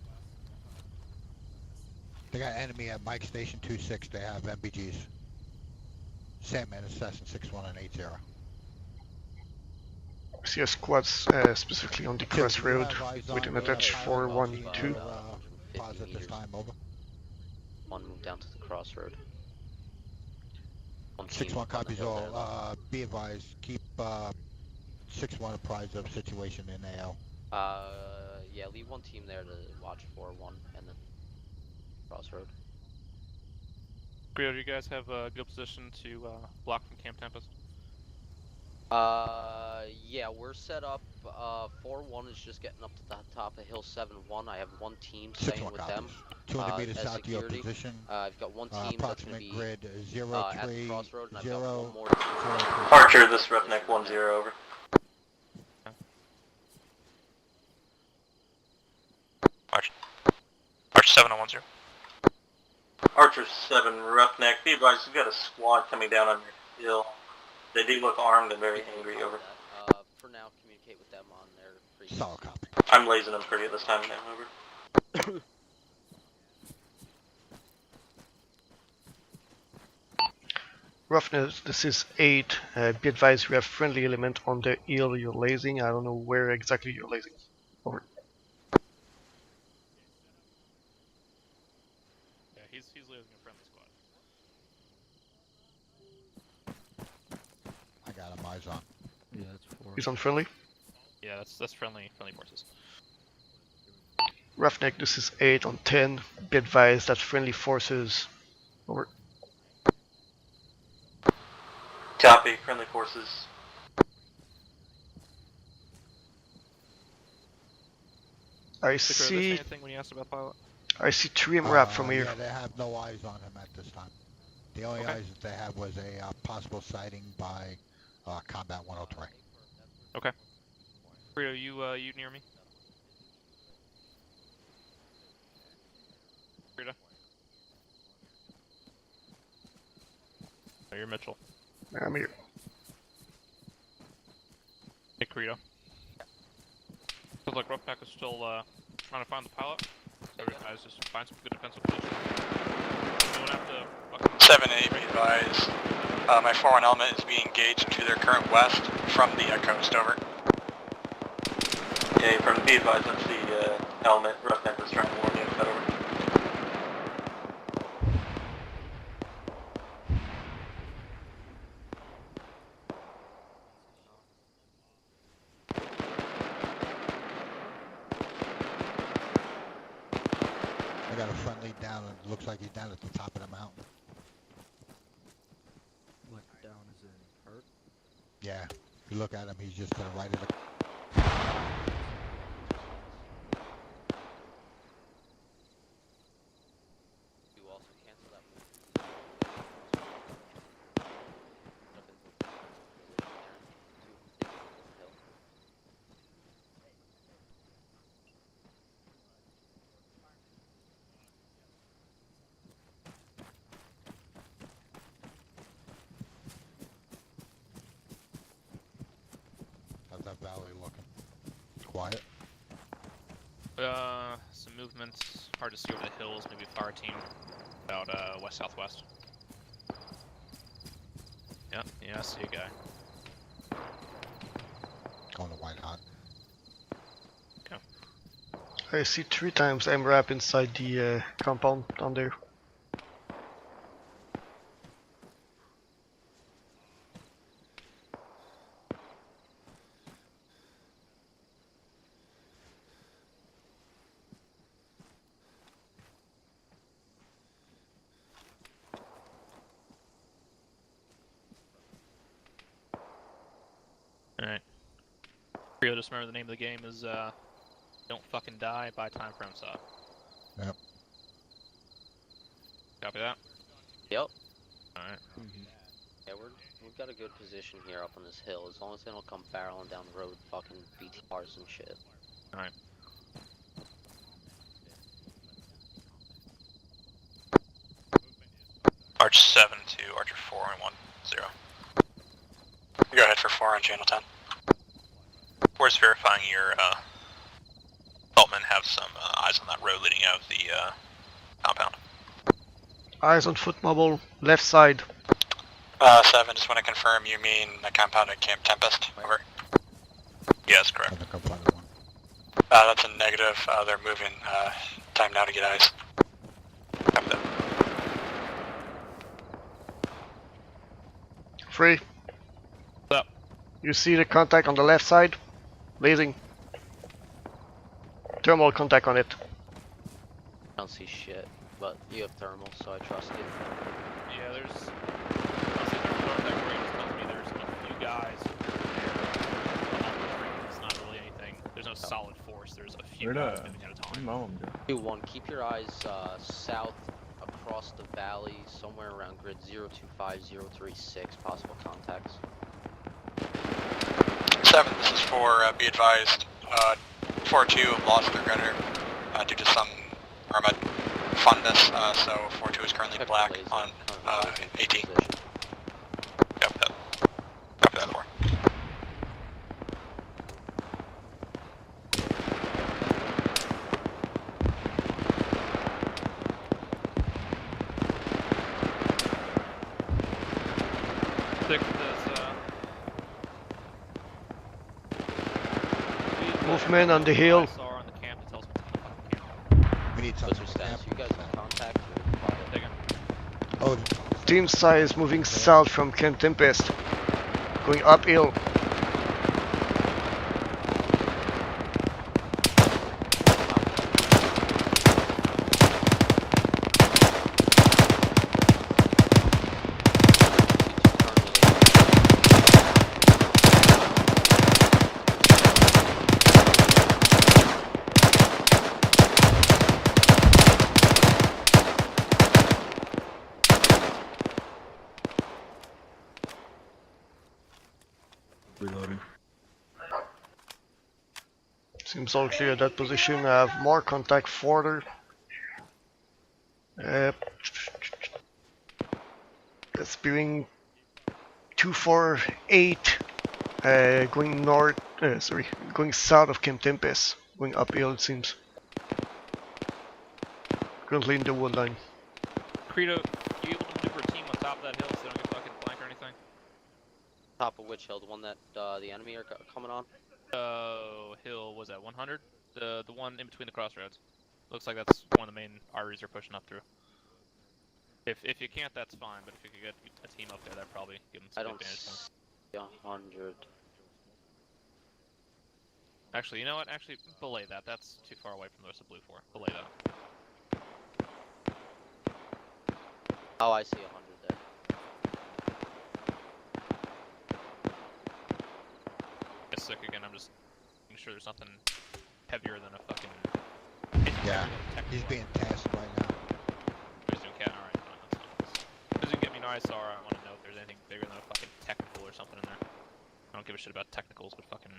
They got enemy at Mike Station 26. They have MBGs. Sandman Assassin 61 and 80. See a squad specifically on the crossroad with an attached 412. Pause at this time, over. One move down to the crossroad. 6-1 copies all. Be advised, keep 6-1 apprised of situation in AL. Yeah, leave one team there to watch 4-1 and then crossroad. Brio, do you guys have a good position to block from Camp Tempest? Yeah, we're set up. 4-1 is just getting up to the top of Hill 7-1. I have one team staying with them. 200 meters as south to your security. position. I've got one team that's going to be grid at the crossroad, and I've got one more Archer, this is Roughneck 10, over. Archer 7 on 10. Archer 7, Roughneck, be advised, we've got a squad coming down on your hill. They do look armed and very angry, over. For now, communicate with them on their previous. Solid copy. I'm lasing them pretty at this time now, over. Roughness, this is 8. Be advised, we have friendly element on the hill you're lasing. I don't know where exactly you're lasing. Over. Yeah, he's losing a friendly squad. I got him, eyes on. Yeah, that's 4. He's on friendly. Yeah, that's friendly forces. Roughneck, this is 8 on 10. Be advised, that's friendly forces. Over. Copy, friendly forces. I Sticker, see. did they say anything when you asked about pilot? I see 3 MRAP from here. Yeah, they have no eyes on him at this time. The only eyes that they had was a possible sighting by Combat 103. Okay. Frito, you near me? Frito? Oh, you're Mitchell. I'm here. Hey, Credo. Looks like Roughneck is still trying to find the pilot. So guys, just find some good defensive position. You don't have to 7-8, be advised. My 4-1 element is being engaged to their current west from the coast, over. Okay, from be advised, that's the element. Roughneck was trying to warn you. That over. I got a friendly down, and it looks like he's down at the top of the mountain. Like down as in hurt? Yeah, if you look at him, he's just to the right of the... You also cancel that move. How's that valley looking? Quiet? some movements. Hard to see over the hills, maybe fire team about west-southwest. Yeah, I see a guy. Going to White Hot. Okay. I see 3 times MRAP inside the compound down there. Alright. Rio, just remember the name of the game is Don't Fucking Die by Time Frame Stop. Yep. Copy that? Yep. Alright. Yeah, we've got a good position here up on this hill. As long as they don't come barreling down the road, fucking BTRs and shit. Alright. Arch 7 to Archer 4 and 1, 0. Go ahead for 4 on channel 10. Where's verifying your Altman have some eyes on that road leading out of the compound. Eyes on foot mobile, left side. 7, just want to confirm you mean the compound at Camp Tempest, over. Yes, correct. That's a negative, they're moving, time now to get eyes. Copy that. Free. What's up? You see the contact on the left side? Blazing. Thermal contact on it. I don't see shit, but you have thermal, so I trust you. Yeah, there's a few guys. It's not really anything. There's no solid force. There's a few guys moving at a time. 2-1, keep your eyes south across the valley, somewhere around grid 025036, possible contacts. 7, this is for, be advised, 4-2 lost their gunner due to some Arma fundness, so 4-2 is currently black on 18. Copy that. Copy that 4. Sick with this, Movement on the hill. on the camp to tell us what's in the fucking camp. We need What's something. your status? You guys in contact? Oh, Team Psi is moving south from Camp Tempest. Going uphill. Reloading. Seems all clear at that position. I have more contact further. That's bearing 248, going north, going south of Camp Tempest, going uphill it seems. Currently in the wood line. Credo, you able to maneuver a team on top of that hill so they don't get fucking flanked or anything? Top of which hill? The one that the enemy are coming on? Hill was at 100? The one in between the crossroads. Looks like that's one of the main arteries they're pushing up through. If you can't, that's fine, but if you could get a team up there, that'd probably give them some advantage. I don't see 100. Actually, you know what? Actually, belay that. That's too far away from the rest of Blue 4. Belay that. Oh, I see 100 there. It's sick again. I'm just making sure there's nothing heavier than a fucking. yeah, he's being tasked right now. Alright, fine, that's fine. Because you can get me an ISR, I want to know if there's anything bigger than a fucking technical or something in there. I don't give a shit about technicals, but fucking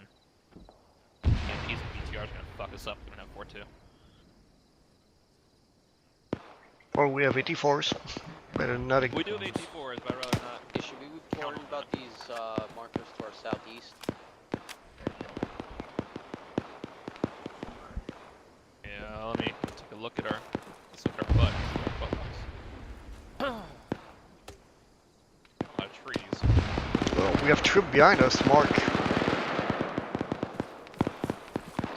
EMPs and BTRs are gonna fuck us up. We're gonna have 4-2. Or we have 84s. Better than nothing. We do have 84s, but I'd rather not. Hey, should we be warning about these markers to our southeast? Yeah, let me take a look at our. Let's look at our butt. A lot of trees. Well, we have troop behind us, Mark.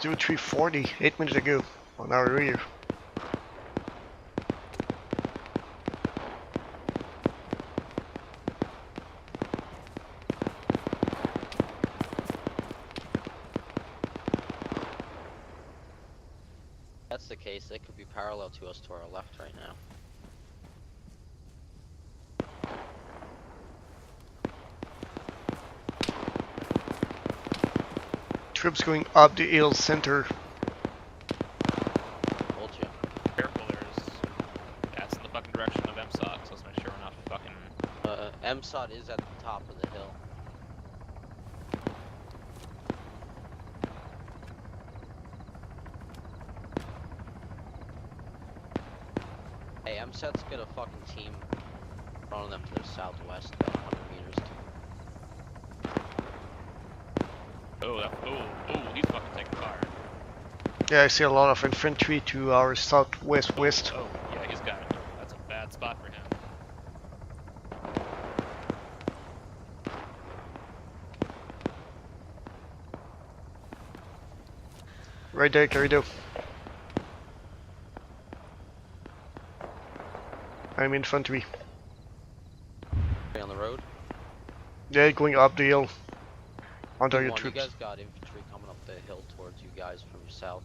0340, 8 minutes ago, on our rear. If that's the case, they could be parallel to us to our left right now. Troops going up the hill center. Told you. Careful, that's in the fucking direction of MSOT, so let's make sure we're not fucking. MSOT is at the top of the hill. Hey, MSOT's got a fucking team running them to the southwest, about 100 meters. Oh, he's fucking taking fire. Yeah, I see a lot of infantry to our southwest. Oh, yeah, he's got it. That's a bad spot for him. Right there, Carrido. I'm infantry. On the road? Yeah, going up the hill. Onto your You troops. guys got infantry coming up the hill towards you guys from your south.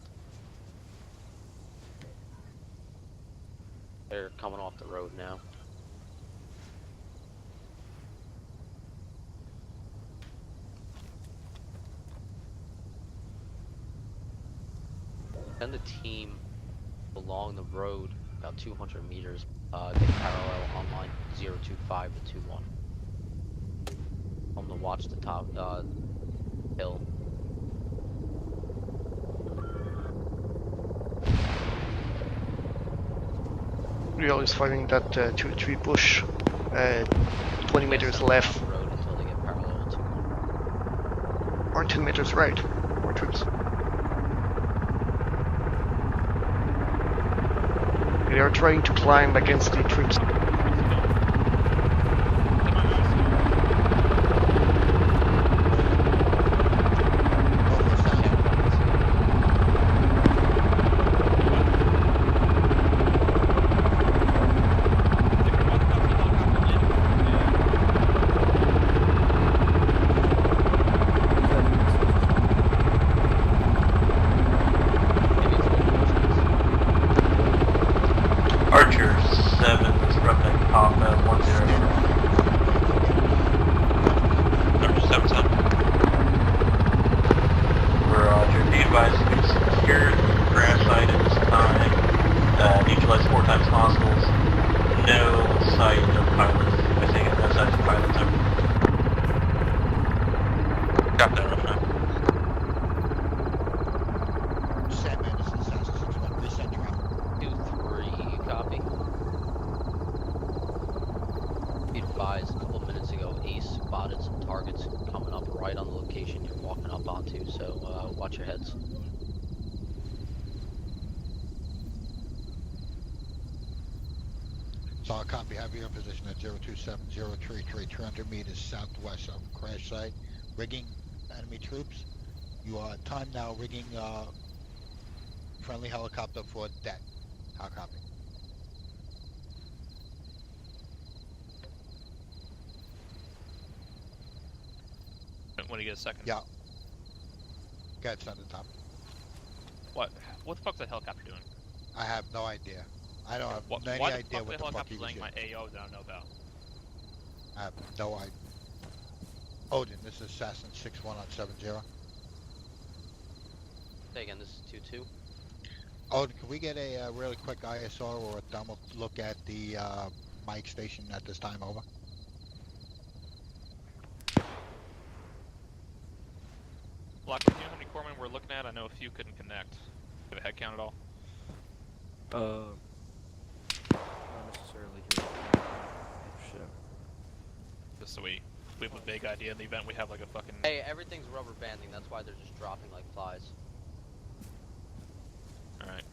They're coming off the road now. Send a team along the road about 200 meters, get parallel on line 025 to 21. I'm gonna watch the top hill. Real is firing that 2-3 push. 20 meters left. The road until they get parallel to 1. Or 10 meters right. More troops. They are trying to climb against the troops. southeast spotted some targets coming up right on the location you're walking up onto, so watch your heads. Solid copy. Have your position at 027-033, 300 meters southwest of crash site. Rigging enemy troops. You are time now rigging friendly helicopter for deck. How copy? When you get a second. Yeah. Go ahead, send the top. What the fuck's that helicopter doing? I have no idea. I don't have any why idea what the fuck he helicopter's was laying doing. my AO that I don't know about? I have no idea. Odin, this is Assassin 61 on 70. Say again, this is 2-2. Odin, can we get a really quick ISR or a thermal look at the mic station at this time? Over. Block, do you know how many corpsmen we're looking at? I know a few couldn't connect. Do you have a head count at all? Not necessarily here. Shit. Just so we have a vague idea in the event we have like a fucking... Hey, everything's rubber banding, that's why they're just dropping like flies. Alright.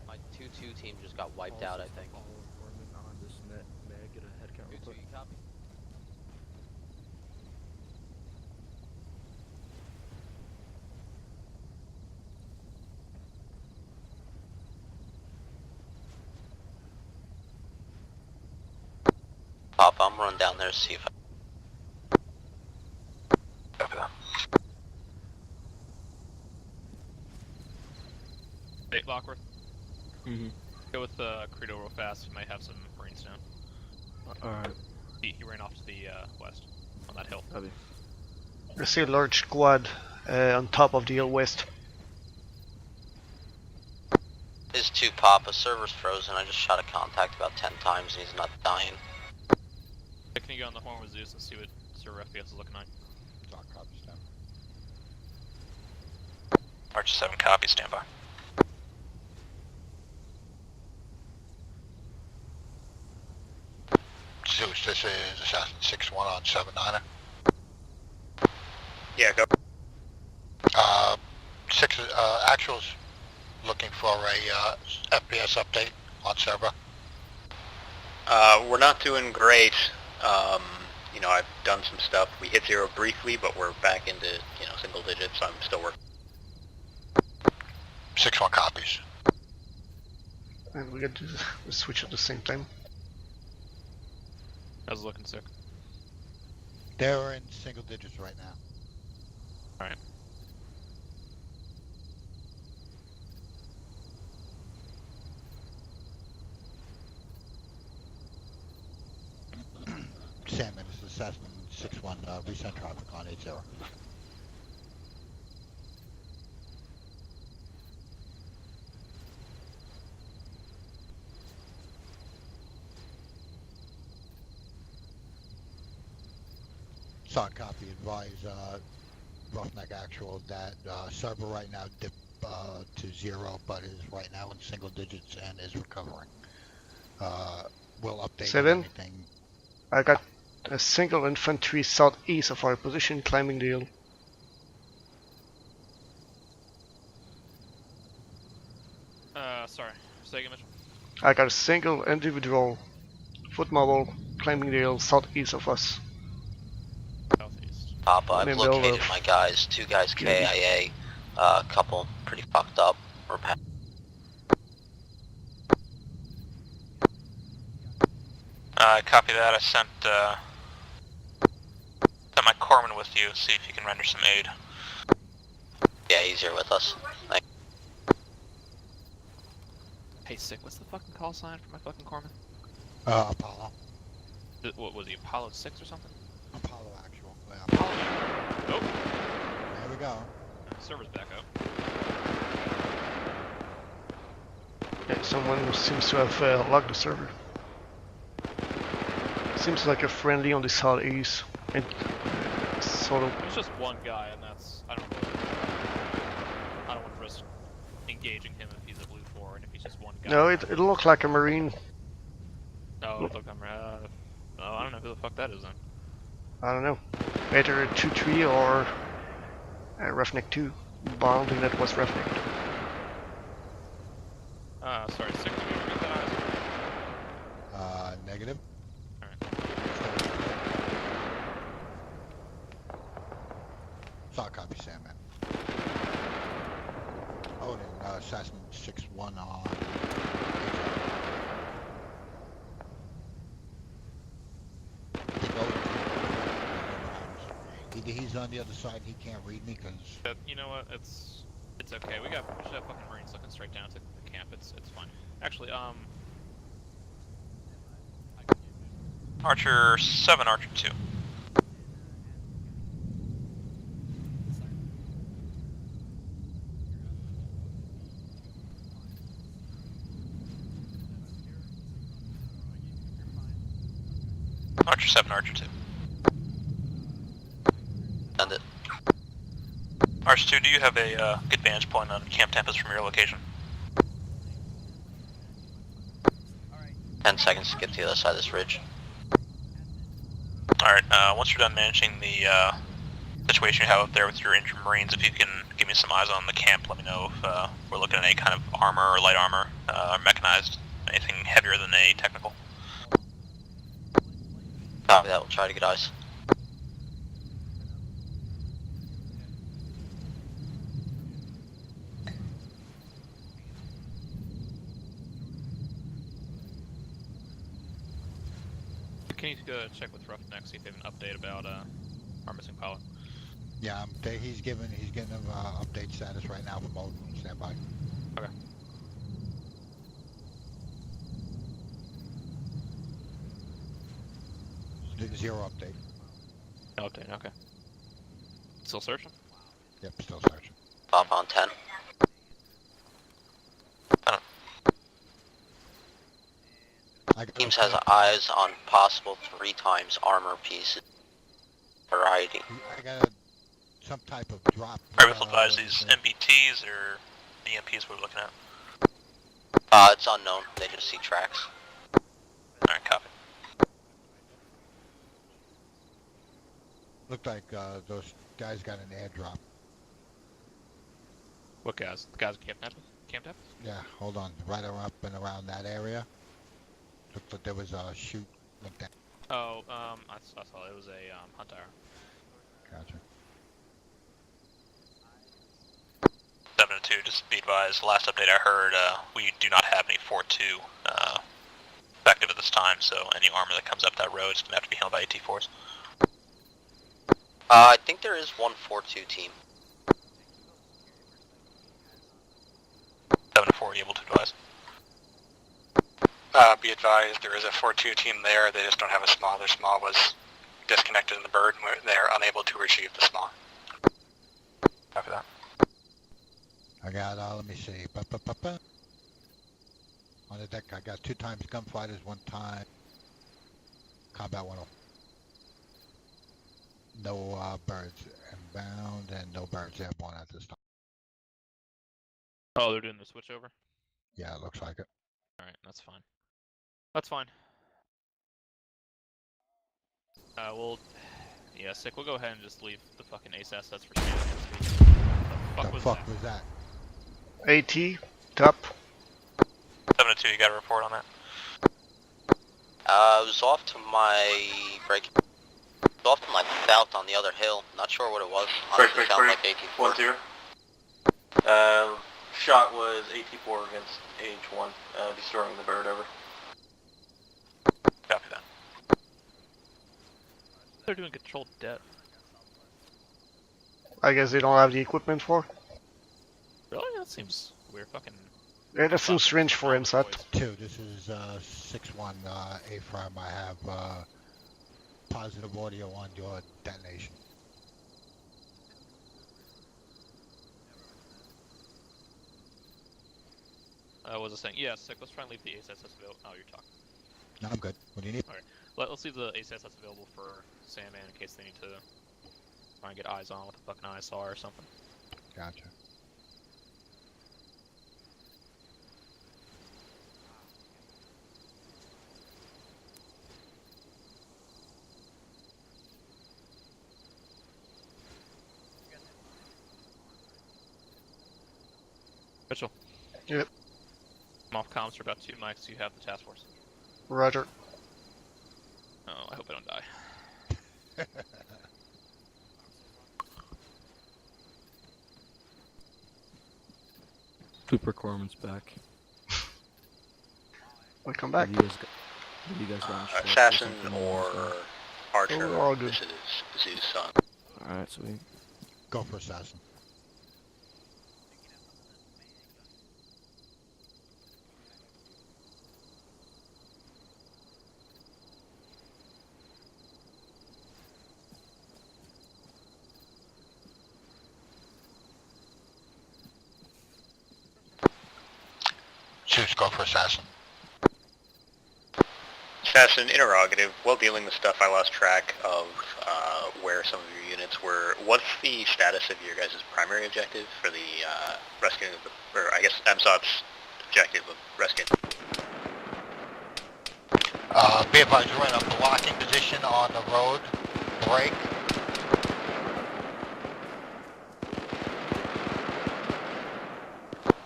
My 2-2 team just got wiped out, I think. On this net, may I get a head count real 2-2, quick? you copy? Pop, I'm running down there to see if I... Hey, Lockworth. Mm-hmm. Go with Credo real fast. You might have some Marines down. Alright. He ran off to the west on that hill. Copy. I see a large squad on top of the hill west. Is 2 Pop, a server's frozen. I just shot a contact about 10 times and he's not dying. Can you get on the horn with Zeus and see what server FPS is looking like? Talk copies down. Archer 7 copy, standby. Zeus, this is Assassin 61 on 79er. Yeah, go. Actuals looking for a FPS update on server. We're not doing great. You know, I've done some stuff. We hit 0 briefly, but we're back into, you know, single digits. I'm still working. 6-1 copies. And we get to switch at the same time. How's it looking, sick? They're in single digits right now. Alright. Salmon, this is Assassin 61, recent traffic on 80. Solid copy, advise Roughneck Actual that server right now dipped to 0, but is right now in single digits and is recovering. We'll update 7. anything. I got a single infantry southeast of our position climbing the hill. Sorry. Say again, Mitchell. I got a single individual foot mobile climbing the hill southeast of us. Southeast. Papa, I've Maybe located over. my guys. 2 guys KIA, a couple pretty fucked up. We're back. Copy that. I sent my corpsman with you. See if you can render some aid. Yeah, he's here with us. Thanks. Hey, sick. What's the fucking call sign for my fucking corpsman? Apollo. What was he? Apollo 6 or something? Apollo Actual. Yeah. Apollo. Nope. There we go. Server's back up. Yeah, someone seems to have locked the server. Seems like a friendly on the southeast. And sort of. It's just one guy, and that's I don't want to risk engaging him if he's a blue 4, and if he's just one guy. No, it looked like a marine. Oh, look, I don't know who the fuck that is then. I don't know, either a 2-3 or a Roughneck 2. Bond unit was Roughneck. Sorry, 6, did you ever get that eyes? Negative. Solid copy, Sam, man. Oh, and Assassin 6-1 on. Either he's on the other side and he can't read me, because... You know what, it's okay. We should have fucking Marines looking straight down to the camp. It's fine. Actually, Archer 7, Archer 2. Archer 7, Archer 2. Send it. Archer 2, do you have a good vantage point on Camp Tempest from your location? 10 seconds to get to the other side of this ridge. Alright, once you're done managing the situation you have up there with your injured Marines, if you can give me some eyes on the camp, let me know if we're looking at any kind of armor or light armor, or mechanized, anything heavier than a technical. Copy that, we'll try to get eyes. can you check with Roughneck, see if they have an update about our missing pilot? Yeah, he's getting them update status right now for mode. Stand by. Okay. Zero update. No update, okay. Still searching? Yep, still searching. Top on 10. Teams has eyes on possible 3 times armor pieces. Variety. I got some type of drop. Alright, we'll advise these MBTs or EMPs we're looking at. It's unknown. They just see tracks. Alright, copy. Looked like those guys got an airdrop. What guys? The guys at Camp Depth? Yeah, hold on. Right up and around that area. Looked like there was a shoot. Looked at. Oh, I saw it was a hunt arrow. Gotcha. 7-2, just be advised, last update I heard, we do not have any 4-2 effective at this time, so any armor that comes up that road is going to have to be handled by AT-4s. I think there is one 4-2 team. 7-4, are you able to advise? Be advised, there is a 4-2 team there, they just don't have a SMAW. Their SMAW was disconnected in the bird, and they're unable to retrieve the SMAW. Copy that. I got, let me see. On the deck, I got 2 times gunfighters, 1 time combat 1. No birds inbound, and no birds airborne at this time. Oh, they're doing the switch over? Yeah, it looks like it. Alright, that's fine. That's fine. Yeah, Sick, we'll go ahead and just leave the fucking ace assets for Sam. What the fuck was that? AT, top. 7-2, you got a report on that? I was off to my break. Off to my belt on the other hill. Not sure what it was. Honestly, sounded like AT-4. 1-0. Shot was AT-4 against AH-1, destroying the bird, over. Copy that. They're doing controlled depth. I guess they don't have the equipment for. Really? That seems weird. Fucking. Yeah, that seems strange for IMSAT. 2, this is 6-1 A-Firm. I have positive audio on your detonation. Was I saying? Yeah, Sick, let's try and leave the ace assets available. Oh, you're talking. No, I'm good. What do you need? Alright, let's leave the ace assets available for Sandman in case they need to try and get eyes on what the fucking eyes are or something. Gotcha. Yep. I'm off comms for about 2 mics. You have the task force. Roger. Oh, I hope I don't die. Cooper Corman's back. Welcome back. Have you guys got Assassin or Archer? Oh, we're all good. This is Zoo's son. Alright, sweet. Go for assassin. Zeus, go for assassin. Assassin, interrogative. While dealing with stuff, I lost track of where some of your units were. What's the status of your guys' primary objective for the rescuing of the, or I guess MSOP's objective of rescuing? Be advised, we're in a blocking position on the road. Break.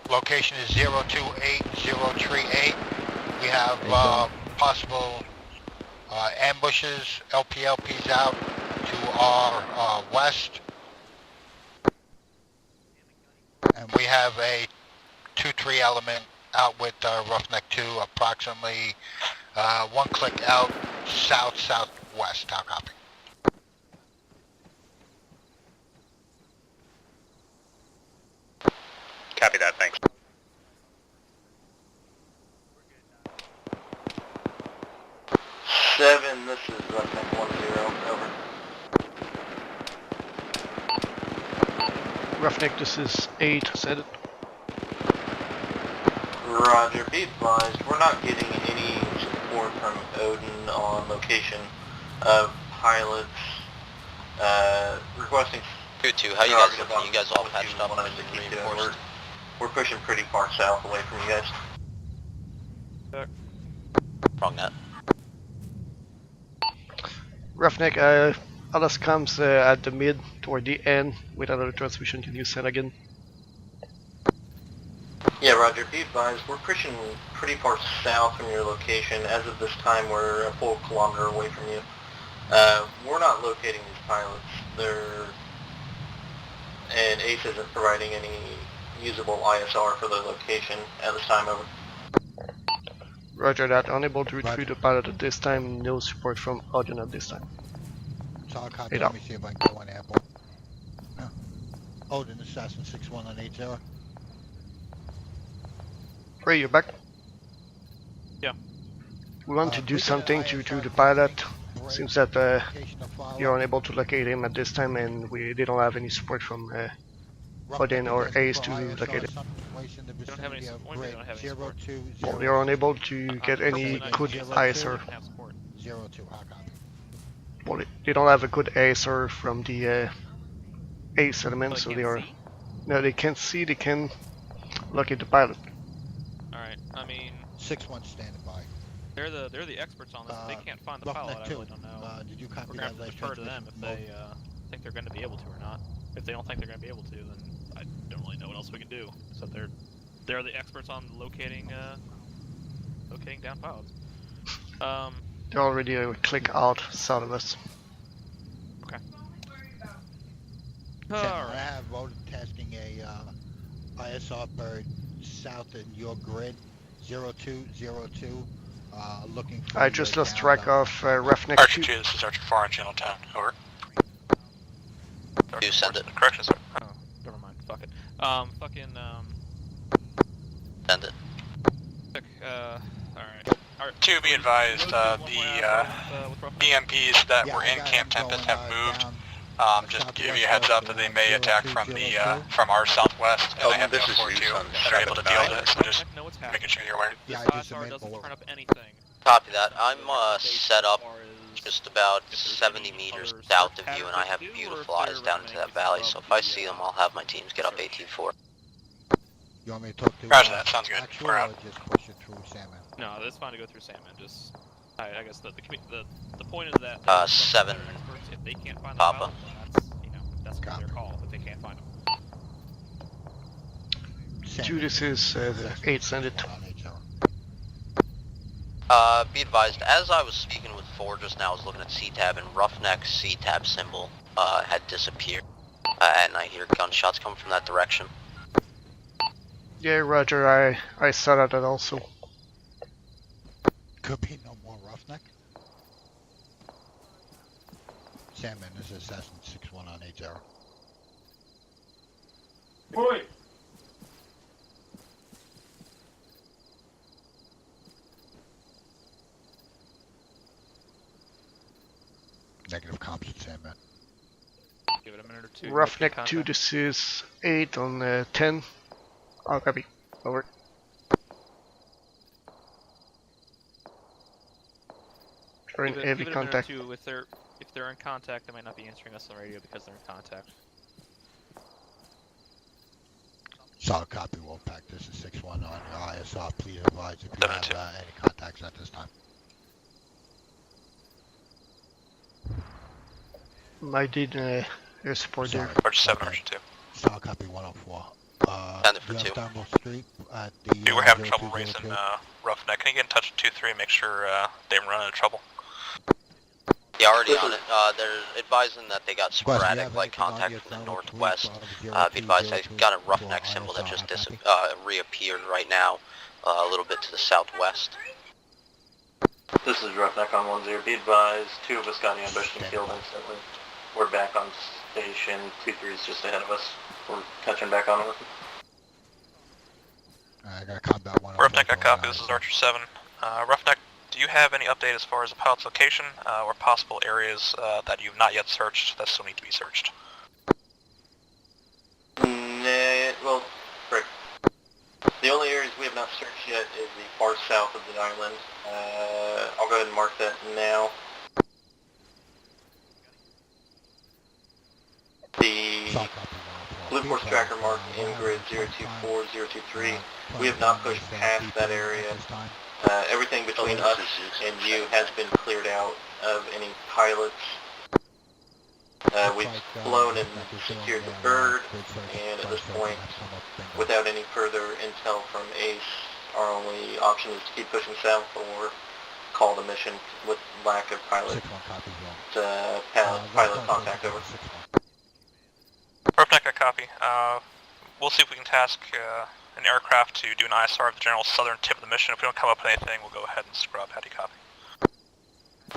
Location is 028038. We have possible ambushes, LPLPs out to our west. And we have a 2-3 element out with Roughneck 2, approximately 1 click out southwest. How copy? Copy that, thanks. Seven, this is Roughneck 10, over. Roughneck, this is 8, said it. Roger, be advised, we're not getting any support from Odin on location of pilots, requesting... 2-2, how you guys looking? You guys all patched up and reinforced? We're pushing pretty far south away from you guys. Wrong net. Roughneck, Alice comes at the mid, toward the end, with another transmission. Can you send again? Yeah, Roger, be advised, we're pushing pretty far south from your location. As of this time, we're a full kilometer away from you. We're not locating these pilots. And ACE isn't providing any usable ISR for the location at this time, over. Roger that, unable to retrieve the pilot at this time, no support from Odin at this time. So I'll copy, let me see if I can go on airborne. Odin, assassin 61 on 80. Ray, you're back? Yeah. We want to do something to the pilot. Seems that you're unable to locate him at this time, and they don't have any support from Odin or Ace to locate him. We don't have any support. We don't have any support. Well, you're unable to get any good ISR. 02, how copy? Well, they don't have a good ISR from the Ace element, so they are... No, they can't see, they can locate the pilot. Alright, I mean... 6-1 standing by. They're the experts on this. If they can't find the pilot, I really don't know. Did you copy We're going to have to defer to them if they think they're going to be able to or not. If they don't think they're going to be able to, then I don't really know what else we can do. So they're the experts on locating down pilots. They're already a click out south of us. Okay. I have voted testing a ISR bird south in your grid, 0202. Looking for I just lost track of Roughneck 2. Archer 2, this is Archer 4 on Channel 10, over. You send it. Correction, sir. Oh, never mind. Fuck it. Send it. Alright. To be advised, the BMPs that were in Camp Tempest have moved. Just to give you a heads up that they may attack from the from our southwest, and I have this 4-2 that are able to deal with it, so just making sure you're aware. This ISR doesn't turn up anything. Copy that. I'm set up just about 70 meters south of you, and I have beautiful eyes down into that valley, so if I see them, I'll have my teams get up 18-4. You want me to talk to Roger that, sounds good. We're out. Just push it through Salmon? No, it's fine to go through Salmon. Just, I guess the point is that 7 experts, if they can't find the Papa. pilot, that's their call. If they can't find them. 2, this is 8, send it. Be advised, as I was speaking with 4 just now, I was looking at C-Tab, and Roughneck C-Tab symbol had disappeared. And I hear gunshots coming from that direction. Yeah, roger, I saw that also. Could be no more Roughneck. Sandman, this is Assassin 6-1 on 80. Boy! Negative comps at Sandman. Give it a minute or two. Roughneck 2, this is 8 on 10. Oh, copy. Over. We're in heavy give it contact. A minute or two. If they're in contact, they might not be answering us on radio because they're in contact. Solid copy, Wolfpack. This is 6-1 on your ISR. Please advise if you have any contacts at this time. I did air support there. Arch 7, Arch 2. Solid copy 104. For 2. Downward Street at the, Dude, we're having trouble raising Roughneck. Can you get in touch with 2-3 and make sure they haven't run into trouble? Yeah, already on it. They're advising that they got sporadic like contact from the northwest. Be advised, I got a Roughneck symbol that just reappeared right now, a little bit to the southwest. This is Roughneck on 10. Be advised, 2 of us got ambushed and killed instantly. We're back on station. 2-3 is just ahead of us. We're touching back on with them. I got a combat 1. Roughneck, I copy. This is Archer 7. Roughneck, do you have any update as far as the pilot's location or possible areas that you've not yet searched that still need to be searched? Nah, well, frick. The only areas we have not searched yet is the far south of the island. I'll go ahead and mark that now. The Blue Force tracker mark in grid 024023. We have not pushed past that area. Everything between us and you has been cleared out of any pilots. We've flown and secured the bird, and at this point, without any further intel from ACE, our only option is to keep pushing south or call the mission with lack of pilot contact over. Roughneck, I copy. We'll see if we can task an aircraft to do an ISR of the general southern tip of the mission. If we don't come up with anything, we'll go ahead and scrub. How do you copy?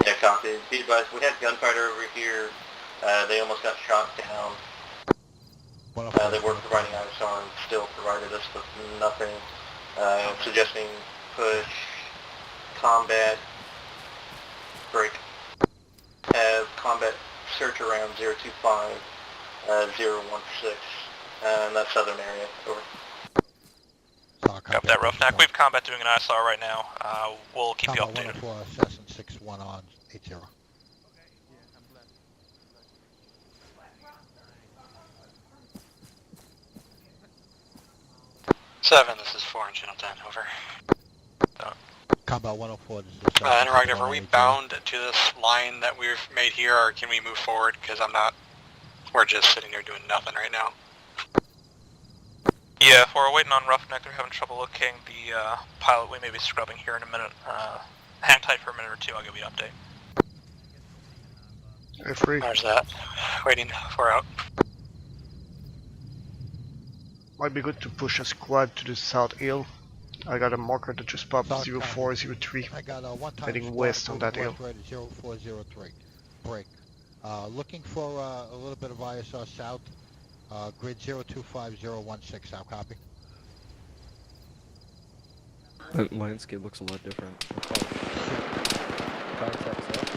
Yeah, copy. Be advised, we had gunfighter over here. They almost got shot down. They were providing ISR and still provided us with nothing. Suggesting push, combat, break. Have combat search around 025, 016, in that southern area. Over. Copy that, Roughneck. We have combat doing an ISR right now. We'll keep you updated. 104, Assassin 6-1 on 80. 7, this is 4 and Channel 10, over. Combat 104, this is Interactive, are we bound to this line that we've made here, or can we move forward? Because we're just sitting here doing nothing right now. Yeah, if we're waiting on Roughneck, they're having trouble locating the pilot. We may be scrubbing here in a minute. Hang tight for a minute or two, I'll give you an update. Free. There's that. Waiting for out. Might be good to push a squad to the south hill. I got a marker that just popped 0403. I got a one-time heading west on that hill. 0403. Break. Looking for a little bit of ISR south. Grid 025016. South copy. The landscape looks a lot different. Contacts up.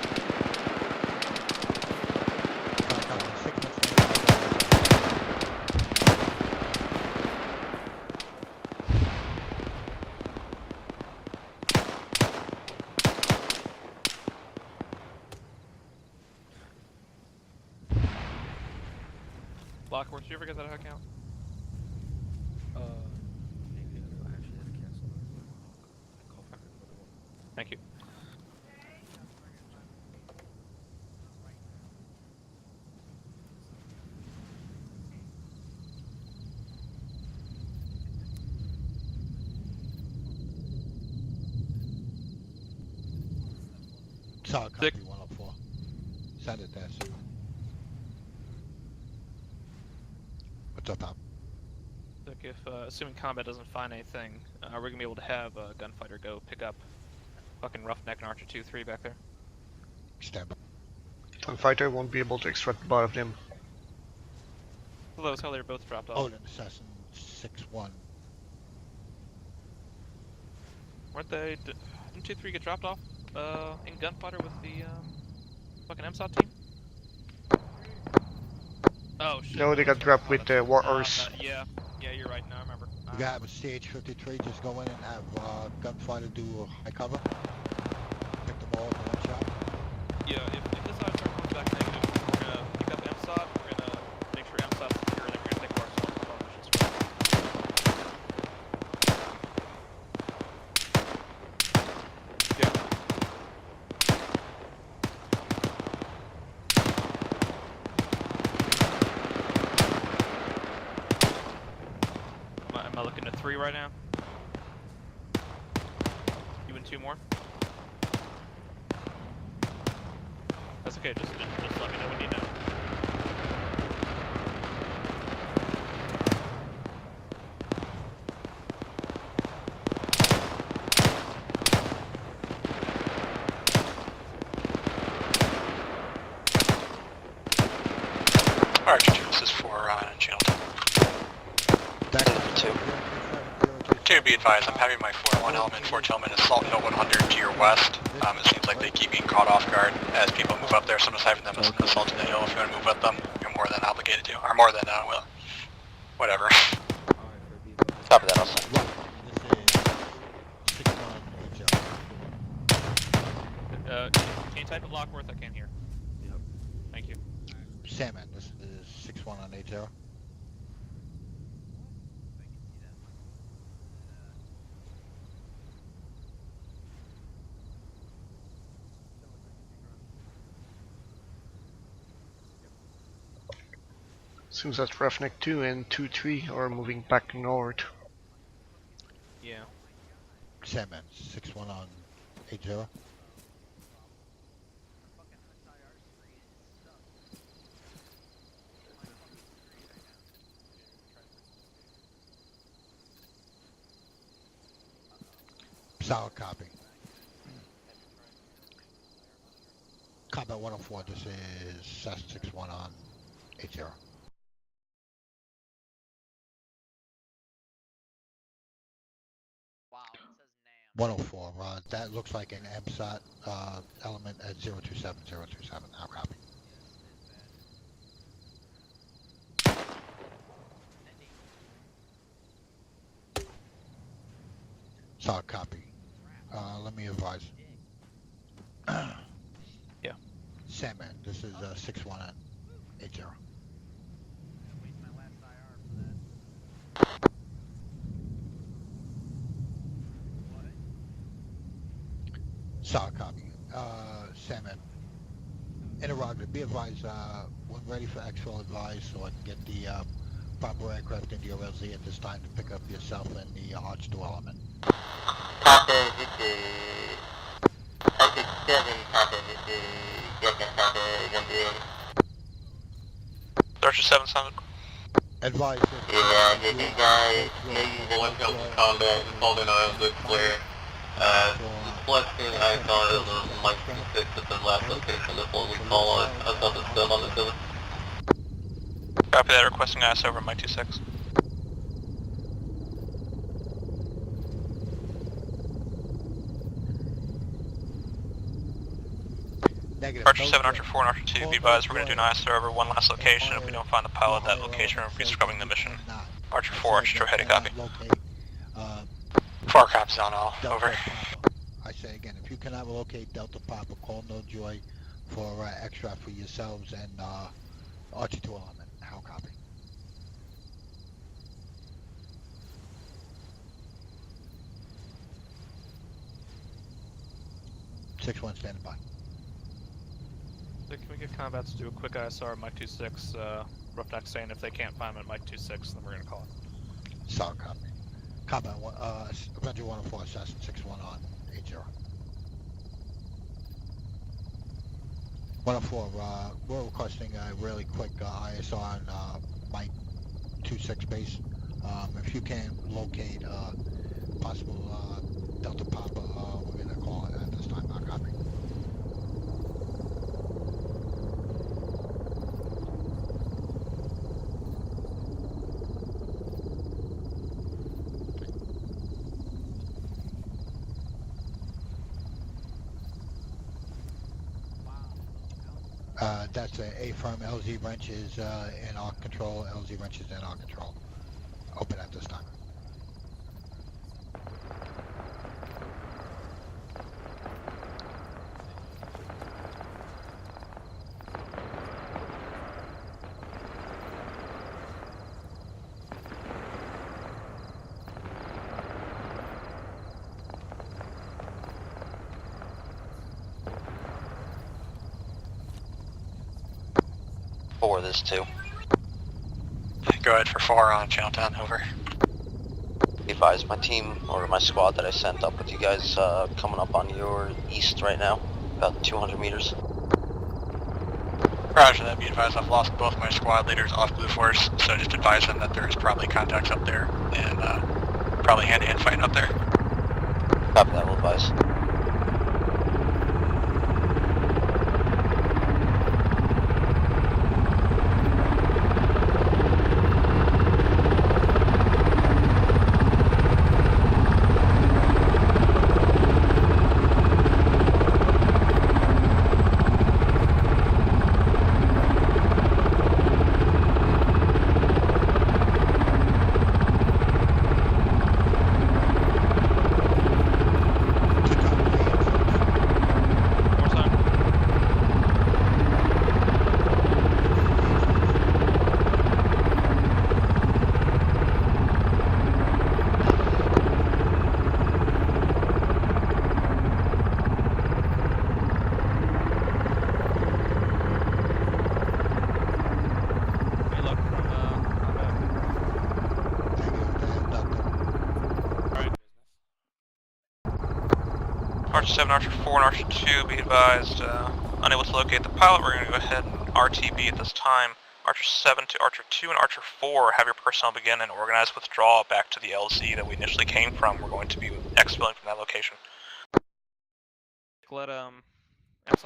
Lockworth, did you ever get that account? Thank you. Solid copy 104. Send it there, Sue. What's up, Tom? Look, if assuming combat doesn't find anything, we're gonna be able to have a gunfighter go pick up fucking Roughneck and Archer 2-3 back there. Stand by. Gunfighter won't be able to extract the bot of them. Although it's how they were both dropped off. Oh, an assassin 6-1. Weren't they? Didn't 2-3 get dropped off in gunfighter with the fucking MSOT team? Oh shit. No, they got dropped with the War Horse. Yeah, you're right. Now I remember. You gotta have a CH-53 just go in and have gunfighter do a high cover. Pick them all in one shot. Yeah, if this side starts coming back negative, we're gonna pick up MSOT, we're gonna make sure MSOT's secure, and then we're gonna take Barcelona for our missions. Am I looking at 3 right now? You and 2 more? That's okay, just let me know when you know. Archer 2, this is for channel 2. 2, be advised, I'm having my 4-1 element, 4-2 element assault no 100 to your west. It seems like they keep being caught off guard as people move up there, so I'm just having them as an assault in the hill. If you want to move with them, you're more than obligated to, or more than, well, whatever. Copy that, also. Can you type it Lockworth? I can't hear. Yep. Thank you. Salmon, this is 6-1 on 80. Seems that Roughneck 2 and 2-3 are moving back north. Yeah. Salmon, 6-1 on 80. Solid copy. Combat 104, this is Cessna 6-1 on 80. 104, that looks like an MSOT element at 027, I'll copy. Solid copy. Let me advise. Yeah. Sandman, this is 6-1 on 80. Solid copy. Sandman. Interrogative, be advised, when ready for exfil, advise so I can get the proper aircraft into your LZ at this time to pick up yourself and the Arch 2 element. Copy, this is... Archer 7 sounded. Advise. Yeah, get these guys, boys help in combat and holding on good flare. Flexing, I thought it was Mike 6 at the last location, this one we call it, I thought it's still on the field. Copy that, requesting IS over Mike 26. Negative. Archer 7, Archer 4, and Archer 2, be advised we're going to do an IS over one last location. If we don't find the pilot at that location, we're rescrubbing the mission. Archer 4, Archer 2, heading copy. 4 copies on all, over. I say again, if you cannot locate Delta Papa, call No Joy for extra for yourselves and Archer 2 element. How copy? Six one standing by. So can we get combat to do a quick ISR Mike 26, Roughneck saying if they can't find him at Mike 26, then we're going to call it. Solid copy. Combat Avenger 104, Assassin 6-1 on 80. 104, we're requesting a really quick ISR on Mike 26 base. If you can locate possible Delta Papa, we're going to call it at this time. I'll copy. That's a firm. LZ wrench is in our control. LZ wrench is in our control. Open at this time. For this too. Go ahead for 4 on channel 10, over. Be advised, my team, or my squad that I sent up with you guys, coming up on your east right now, about 200 meters. Roger that, be advised I've lost both my squad leaders off Blue Force, so just advise them that there is probably contacts up there, and probably hand-to-hand fighting up there. Copy that, will advise. Archer 7, Archer 4, and Archer 2, be advised, unable to locate the pilot. We're going to go ahead and RTB at this time. Archer 7 to Archer 2 and Archer 4, have your personnel begin an organized withdrawal back to the LZ that we initially came from. We're going to be expelling from that location. Let,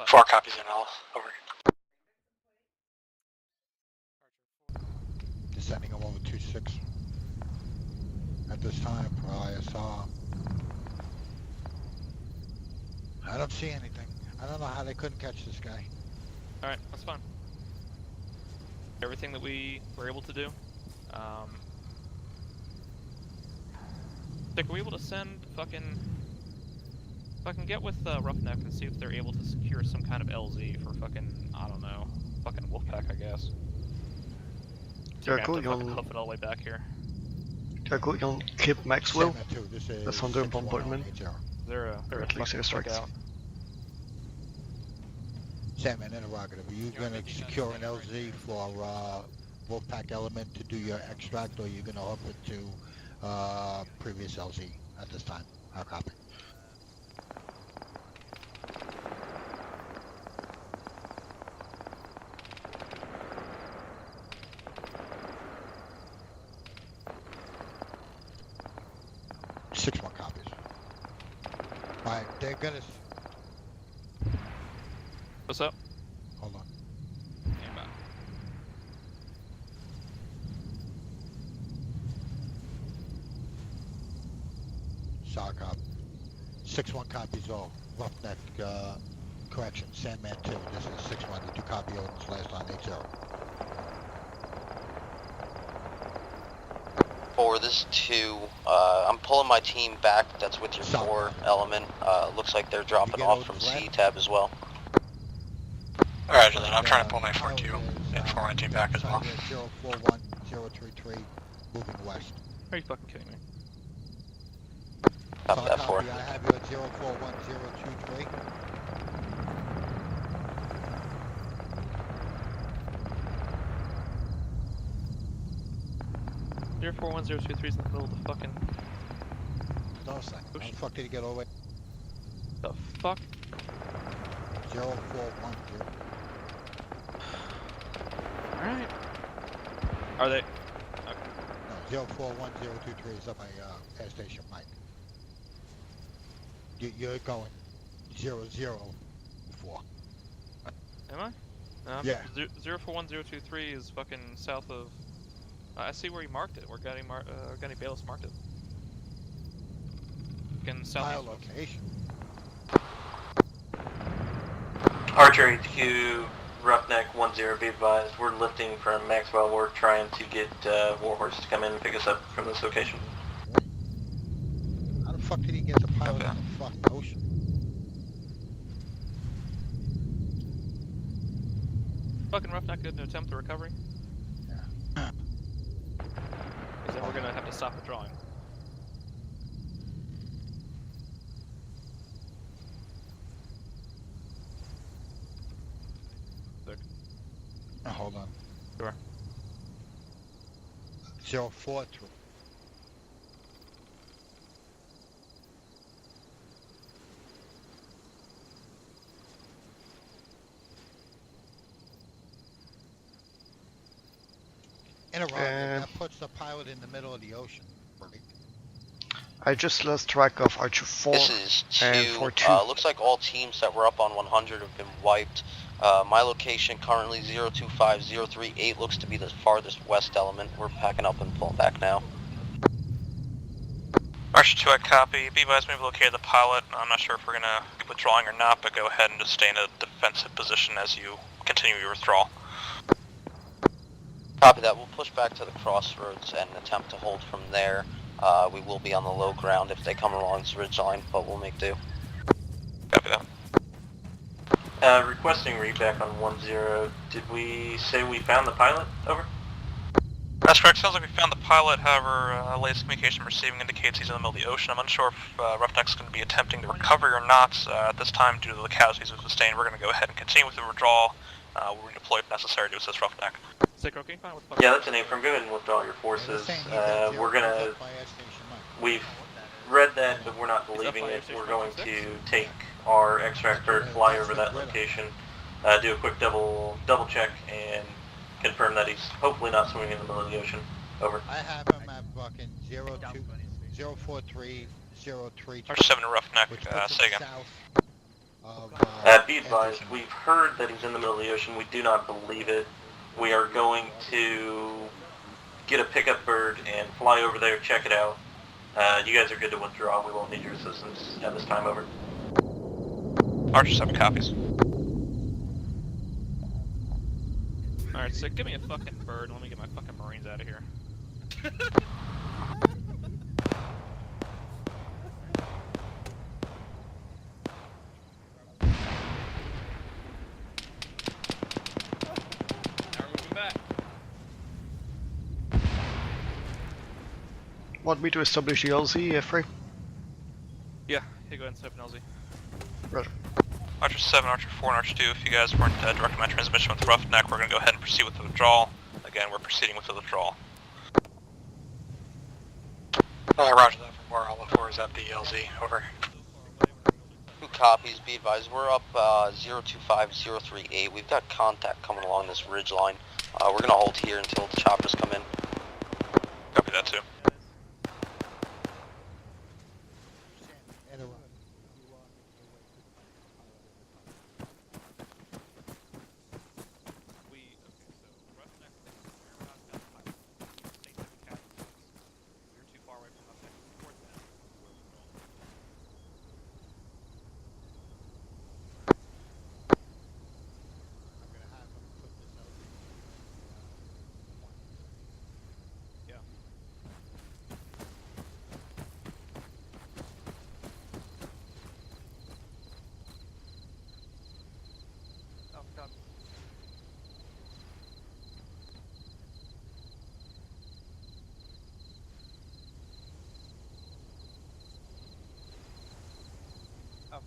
4 copies in all, over. Descending them over 26. At this time for ISR. I don't see anything. I don't know how they couldn't catch this guy. Alright, that's fine. Everything that we were able to do. Dick, are we able to send fucking get with Roughneck and see if they're able to secure some kind of LZ for fucking, I don't know, fucking Wolfpack, I guess. So They're going on. Hoof it all the way back here. They're going on Cape Maxwell. That's under bombardment. They're at least extract. Sandman interrogative, are you going to secure an LZ for Wolfpack element to do your extract, or are you going to hook it to previous LZ at this time? I'll copy. Six more copies. Alright, they're gonna... What's up? Hold on. Yeah, Sour cop. 6-1 copies all. Roughneck, correction, Sandman 2. This is 6-1. Did you copy Odin's last on 8-0? For this 2, I'm pulling my team back. That's with your 4 element. Looks like they're dropping off from C-Tab as well. Roger that, I'm trying to pull my 4-2 and 4-1 team back as well. 041-033, moving west. Are you fucking kidding me? Copy that 4. I have you at 041-023. 041023 is in the middle of the fucking... No, sir. How the fuck did he get all the way? The fuck? 0410. Are they? No, 041023 is up by gas station Mike. You're going 00 before. Am I? No, Yeah. 041023 is fucking south of. I see where he marked it. Where Gunny Bayless marked it. Fucking southeast. Location. Archer HQ, Roughneck 10, be advised. We're lifting from Maxwell. We're trying to get Warhorse to come in and pick us up from this location. How the fuck did he get the pilot in the fucking ocean? Fucking Roughneck did an attempt to recovery. Yeah. Because then we're gonna have to stop withdrawing. Hold on. Sure. 043. That puts the pilot in the middle of the ocean. I just lost track of Archer 4 This is and 2. 42. Looks like all teams that were up on 100 have been wiped. My location currently 025038 looks to be the farthest west element. We're packing up and pulling back now. Archer 2, I copy. Be advised we've located the pilot. I'm not sure if we're going to be withdrawing or not, but go ahead and just stay in a defensive position as you continue your withdrawal. Copy that. We'll push back to the crossroads and attempt to hold from there. We will be on the low ground if they come along this ridgeline, but we'll make do. Copy that. Requesting reback on 10. Did we say we found the pilot? Over. That's correct. Sounds like we found the pilot. However, latest communication receiving indicates he's in the middle of the ocean. I'm unsure if Roughneck's going to be attempting the recovery or not. At this time, due to the casualties we've sustained, we're going to go ahead and continue with the withdrawal. We'll redeploy if necessary to assist Roughneck. Yeah, that's an A-firm. Go ahead and withdraw your forces. We've read that, but we're not believing it. We're going to take our extract bird, fly over that location, do a quick double check, and confirm that he's hopefully not swimming in the middle of the ocean. Over. I have him at fucking 04303. Archer 7 to Roughneck, say again. Be advised, we've heard that he's in the middle of the ocean. We do not believe it. We are going to get a pickup bird and fly over there, check it out. You guys are good to withdraw. We won't need your assistance at this time. Over. Archer 7 copies. Alright, so give me a fucking bird and let me get my fucking Marines out of here. Want me to establish the LZ, Frey? Yeah, go ahead and set up an LZ. Roger. Archer 7, Archer 4, and Archer 2, if you guys weren't directing my transmission with Roughneck, we're going to go ahead and proceed with the withdrawal. Again, we're proceeding with the withdrawal. Roger that from where all 4 is at the LZ. Over. 2 copies, be advised. We're up 025038. We've got contact coming along this ridge line. We're going to hold here until the choppers come in. Copy that too.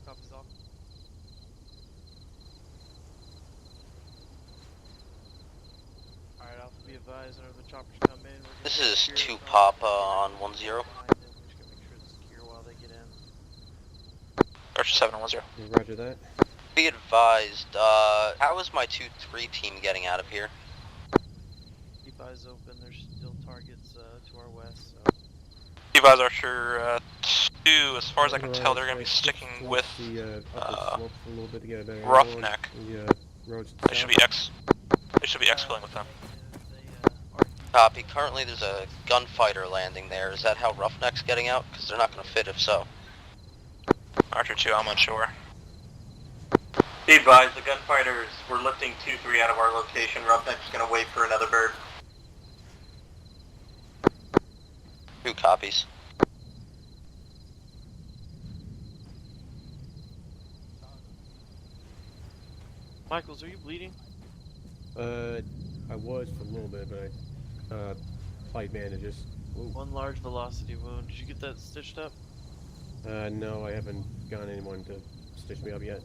Copies off. Alright, Alpha, be advised whenever the choppers come in. This is 2 Pop on 10. We're just gonna make sure it's secure while they get in. Archer 7 and 10. Roger that. Be advised, how is my 2-3 team getting out of here? Keep eyes open. There's still targets to our west. So. Keep eyes Archer 2. As far as I can tell, they're going to be sticking with Roughneck. They should be exfilling with them. Copy. Currently there's a gunfighter landing there. Is that how Roughneck's getting out? Because they're not going to fit if so. Archer 2, I'm unsure. Be advised, the gunfighters were lifting 2-3 out of our location. Roughneck's going to wait for another bird. 2 copies. Michaels, are you bleeding? I was for a little bit, but light bandages. Ooh. One large velocity wound. Did you get that stitched up? No, I haven't gotten anyone to stitch me up yet.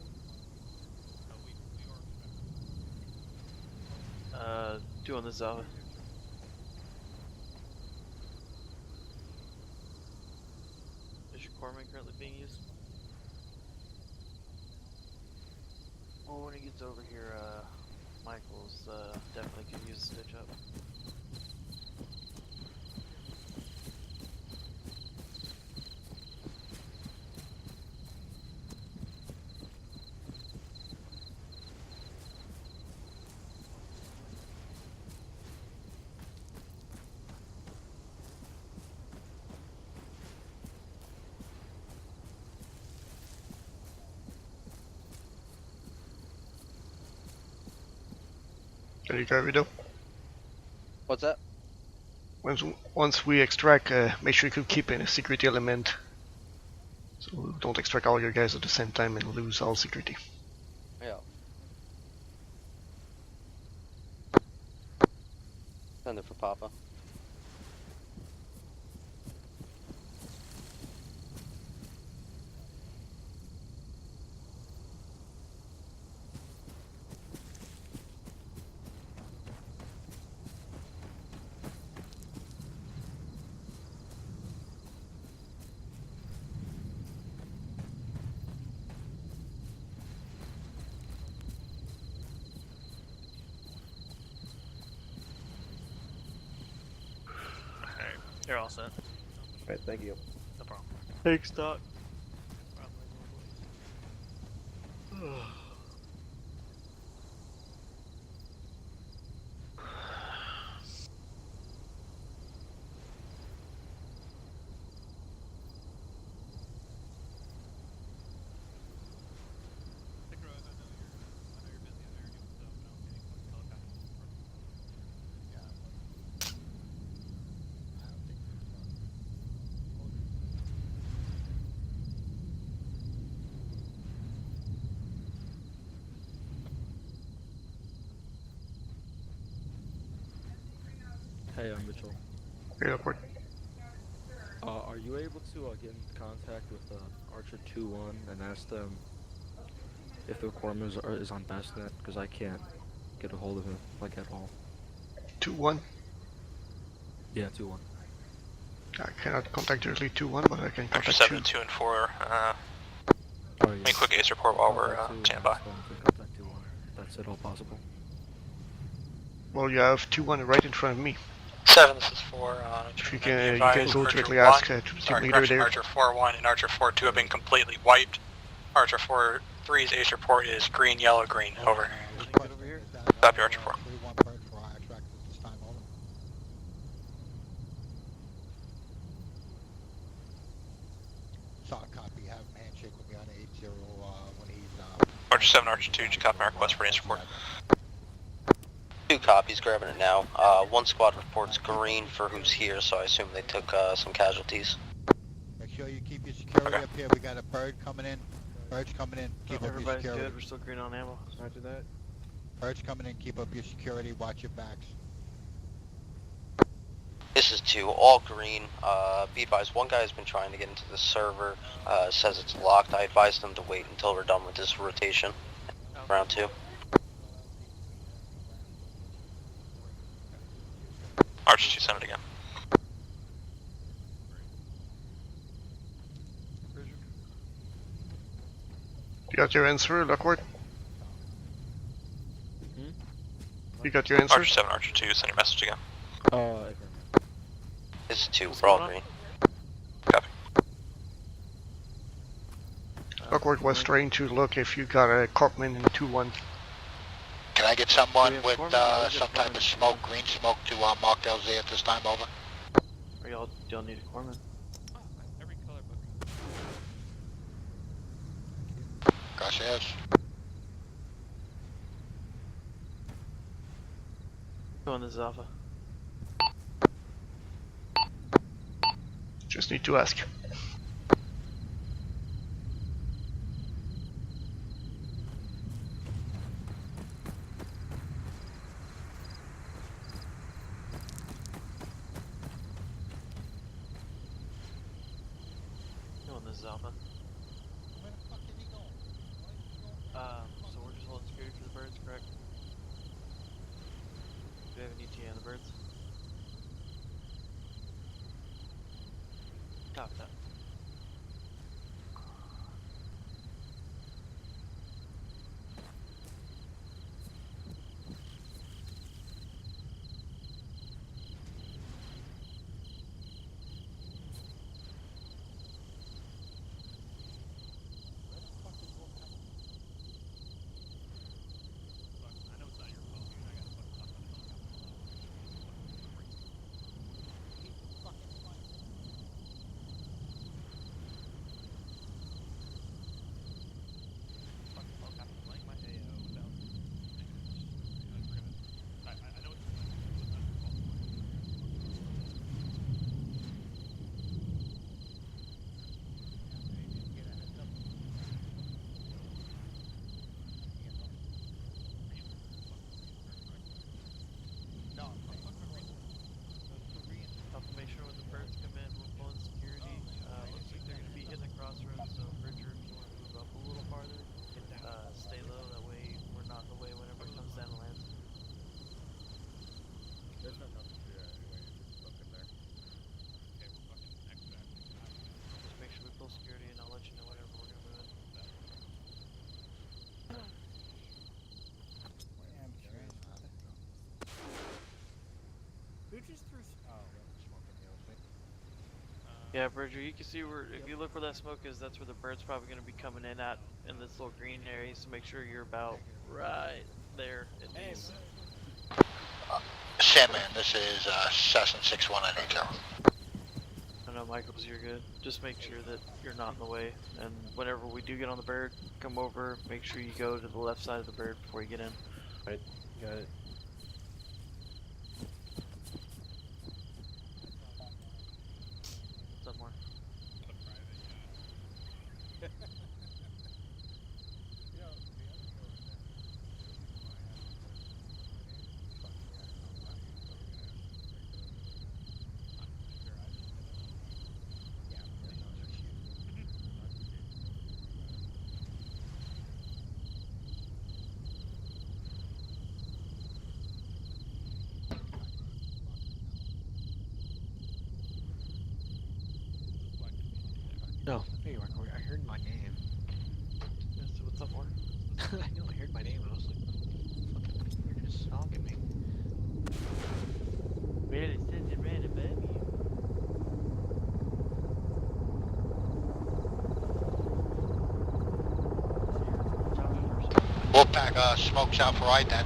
Doing the Zava. Is your Corman currently being used? Well, when he gets over here, Michaels definitely could use a stitch up. There you go, Rido. What's that? Once we extract, make sure you keep in a security element. So don't extract all your guys at the same time and lose all security. Yeah. Send it for Papa. You're all set. Alright, thank you. No problem. Thanks, Doc. Hey, I'm Mitchell. Hey, report. Are you able to get in contact with Archer 2-1 and ask them if the Corman is on Bestnet? Because I can't get a hold of him, like, at all. 2-1? Yeah, 2-1. I cannot contact directly 2-1, but I can contact Archer 7, 2, and 4. Make a quick ace report while we're standing by. Contact 2-1. That's it, all possible. Well, you have 2-1 right in front of me. 7, this is 4. If you can go directly ask to team leader there. Archer 4-1 and Archer 4-2 have been completely wiped. Archer 4-3's ace report is green, yellow, green. Over. Copy, Archer 4. Copy, have him handshake with me on 80 when he's Archer 7, Archer 2, did you copy my request for an ace report? 2 copies, grabbing it now. One squad reports green for who's here, so I assume they took some casualties. Make sure you keep your security up here. We got a bird coming in. Bird's coming in. Keep up your Everybody's security. good. We're still green on ammo. Roger that. Bird's coming in. Keep up your security. Watch your backs. This is 2, all green. Be advised, one guy has been trying to get into the server. Says it's locked. I advised him to wait until we're done with this rotation. Round 2. Archer 2, send it again. You got your answer, Lockwood? You got your answer? Archer 7, Archer 2, send your message again. This is 2, we're all green. Copy. Awkward was trying to look if you got a Corpman in 2-1. Can I get someone with some type of smoke, green smoke, to mark LZ at this time, over? Or y'all need a corpsman? Every color book. Gracias. Go on, this is Alpha. Just need to ask. Go on, this is Alpha. So we're just holding security for the birds, correct? Do we have an ETA on the birds? Copy that. Confirmation when the birds come in, we're pulling security. Looks like they're going to be hitting the crossroads, so Bridger, if you want to move up a little farther, stay low, that way we're not in the way whenever it comes down and lands. There's not nothing to do anyway, just look in there. Okay, we're fucking extract. Just make sure we pull security and I'll let you know whenever we're going to move in. Who just threw? Oh, smoke in the open. Yeah, Bridger, you can see where, if you look where that smoke is, that's where the bird's probably going to be coming in at, in this little green area, so make sure you're about right there at least. Sandman, this is Cessna 61980. I know, Michaels, you're good. Just make sure that you're not in the way, and whenever we do get on the bird, come over, make sure you go to the left side of the bird before you get in. Right, got it. What's up, more? No, hey, Marco, I heard my name. Yeah, so what's up, more? I know, I heard my name and I was like, fucking, you're just stalking me. Well, it says it ran above you. Wolfpack smokes out for right then.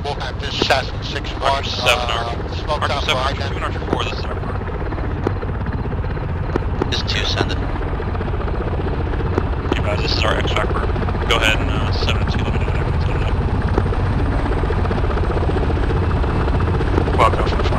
Wolfpack, this is Cessna 6-1. Archer 7, Smokes Archer out 7, for right Archer 2, then. and Archer 4, this is our part. This is 2, send it. Okay, guys, this is our extract bird. Go ahead and 7 and 2, let me know whenever it's set up. Well, go from far.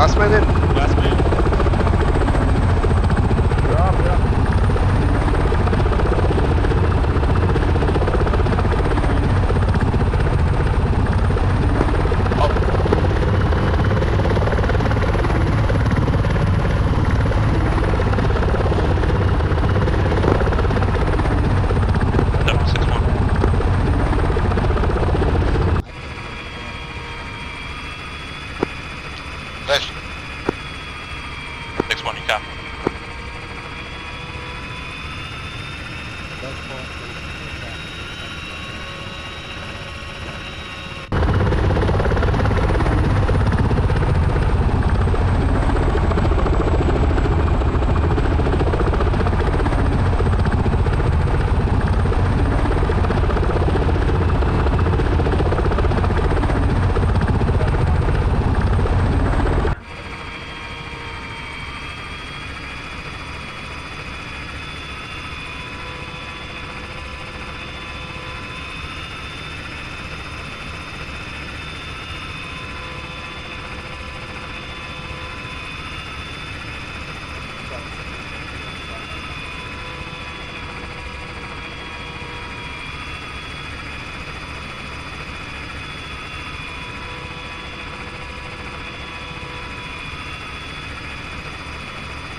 Last man in. Last man. You're up, you're up. Listen, 6-1, you copy.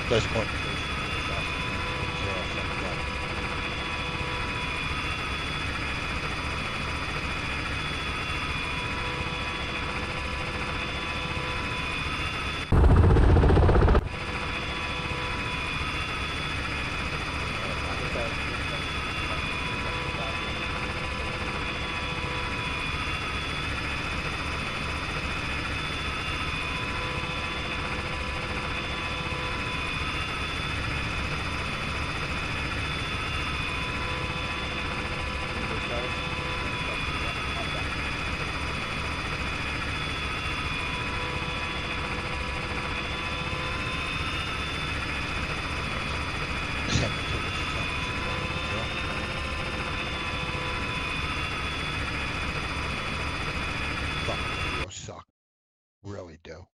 Close call. Fucking radios suck. Really do.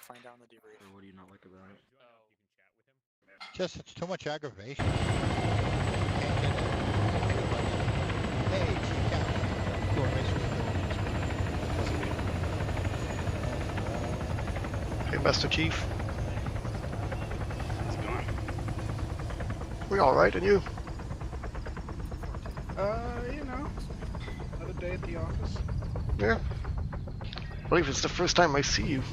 find out in the debrief. Or what do you not like about it? Just it's too much aggravation. Can't get anybody. Hey, Chief Captain. Door Racer's Hey, Master Chief. We alright, and you? You know, another day at the office. Yeah. I believe it's the first time I see you.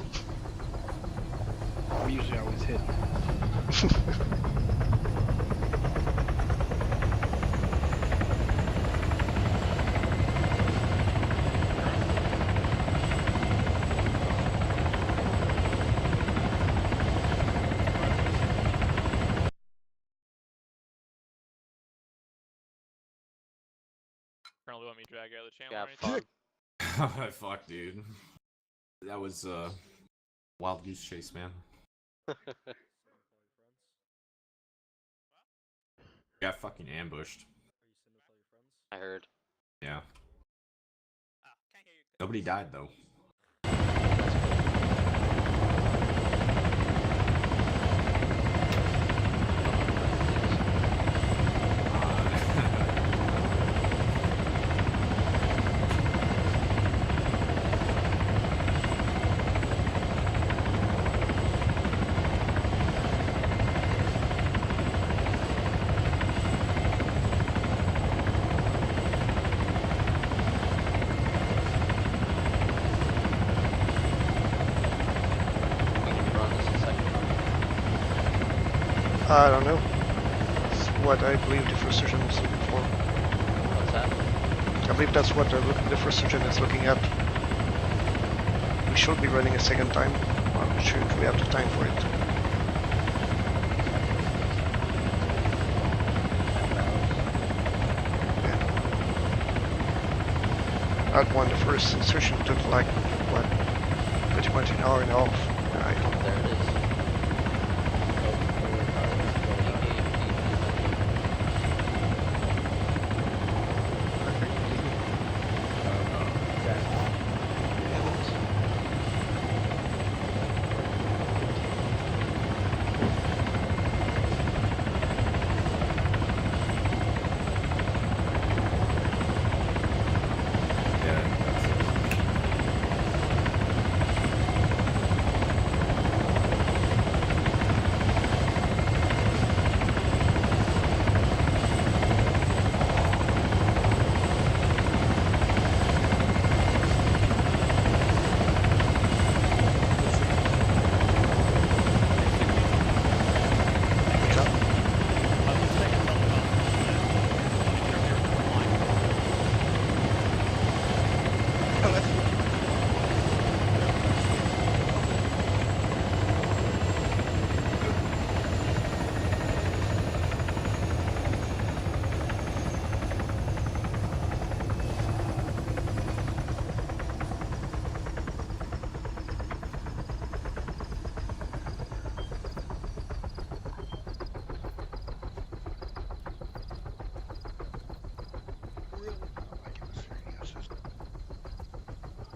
I'm usually always hidden. Apparently want me to drag you out of the channel or anything? Fuck, dude. That was wild goose chase, man. Got fucking ambushed. I heard. Yeah. Nobody died though. I don't know. That's what I believe the first surgeon is looking for. What's that? I believe that's what the first surgeon is looking at. We should be running a second time. I'm not sure if we have the time for it. Yeah. That one, the first insertion took like, what, pretty much an hour and a half. There it is.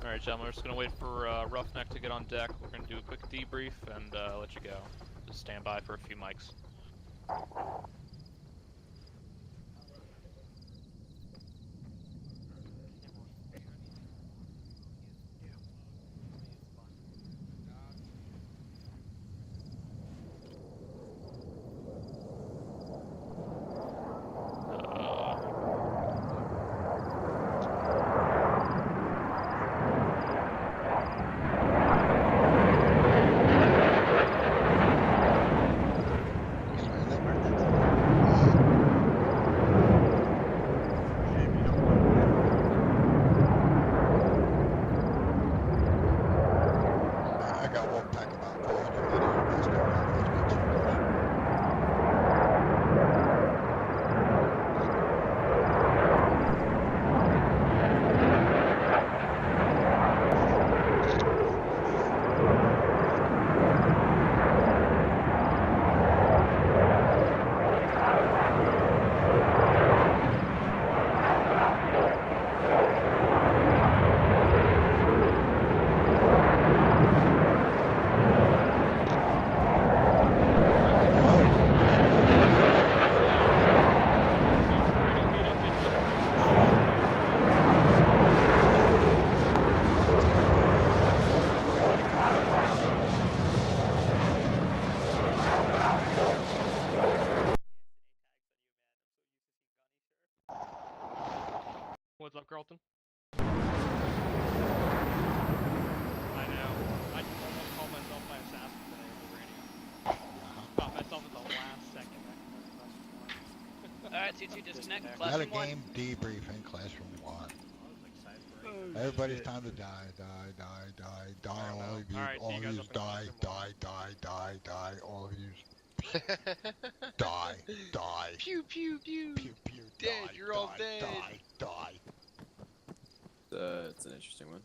Alright, gentlemen, we're just gonna wait for Roughneck to get on deck. We're gonna do a quick debrief and let you go. Just stand by for a few mics. Carlton? I know. I almost called myself by assassin today on the radio. Caught myself at the last second. Alright, 2-2 disconnect. Had a Classroom 1. game debriefing, classroom 1. Oh, Everybody's time to die, die, die, die, die, all of you, all of you, die, die, die, die, die, all of you. Die, die. Pew, pew, pew. Pew, pew, Dead, die, you're all die, dead. Die, die. It's an interesting one.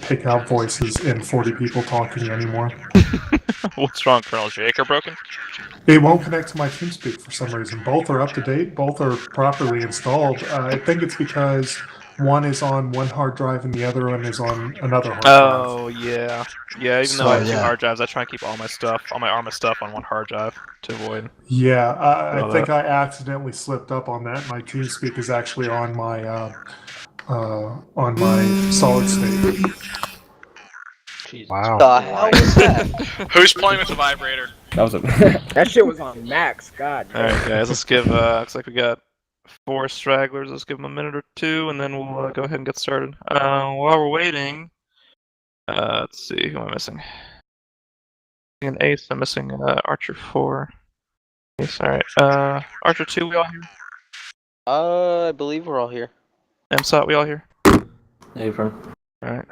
Pick out voices and 40 people talking anymore. What's wrong, Colonel? Is your acre broken? It won't connect to my TeamSpeak for some reason. Both are up to date. Both are properly installed. I think it's because one is on one hard drive and the other one is on another hard drive. Oh, yeah. Yeah, even though I have two hard drives, I try and keep all my stuff, all my Arma stuff on one hard drive to avoid. Yeah, I think I accidentally slipped up on that. My TeamSpeak is actually on my solid state. Wow. The hell was that? Who's playing with the vibrator? That was a that shit was on max. God. Alright, guys, let's give, looks like we got 4 stragglers. Let's give them a minute or 2, and then we'll go ahead and get started. While we're waiting, let's see, who am I missing? An ace, I'm missing Archer 4. Ace, alright. Archer 2, we all here? I believe we're all here. MSOT, we all here? Affirm. Alright.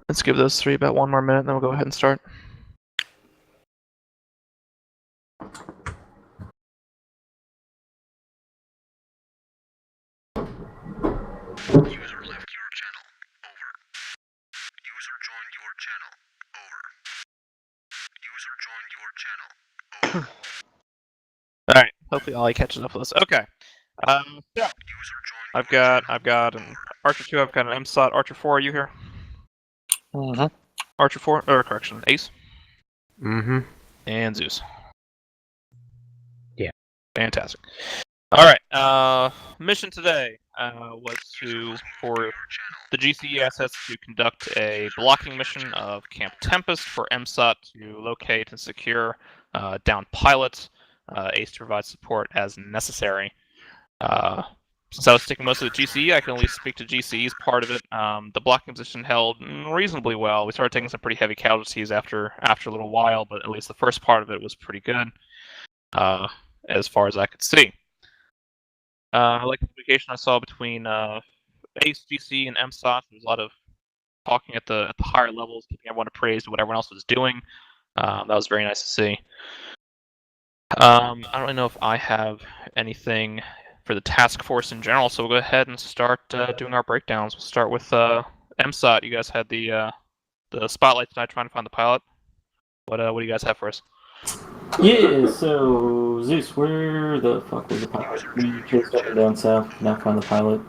Let's give those 3 about 1 more minute, then we'll go ahead and start. User left your channel. Over. User joined your channel. Over. User joined your channel. Over. Alright, hopefully Ollie catches up with us. Okay. So, I've got an Archer 2, I've got an MSOT. Archer 4, are you here? Mm-hmm. Archer 4, or correction, Ace? Mm-hmm. And Zeus. Yeah. Fantastic. Alright, mission today was for the GCE assets to conduct a blocking mission of Camp Tempest for MSOT to locate and secure downed pilots, Ace to provide support as necessary. Since I was sticking most of the GCE, I can at least speak to GCE's part of it. The blocking position held reasonably well. We started taking some pretty heavy casualties after a little while, but at least the first part of it was pretty good, as far as I could see. Like the communication I saw between Ace, GC, and MSOT, there was a lot of talking at the higher levels, keeping everyone appraised of what everyone else was doing. That was very nice to see. I don't really know if I have anything for the task force in general, so we'll go ahead and start doing our breakdowns. We'll start with MSOT. You guys had the spotlight tonight trying to find the pilot. What do you guys have for us? Yeah, so Zeus, where the fuck was the pilot? We chased up and down south, not find the pilot.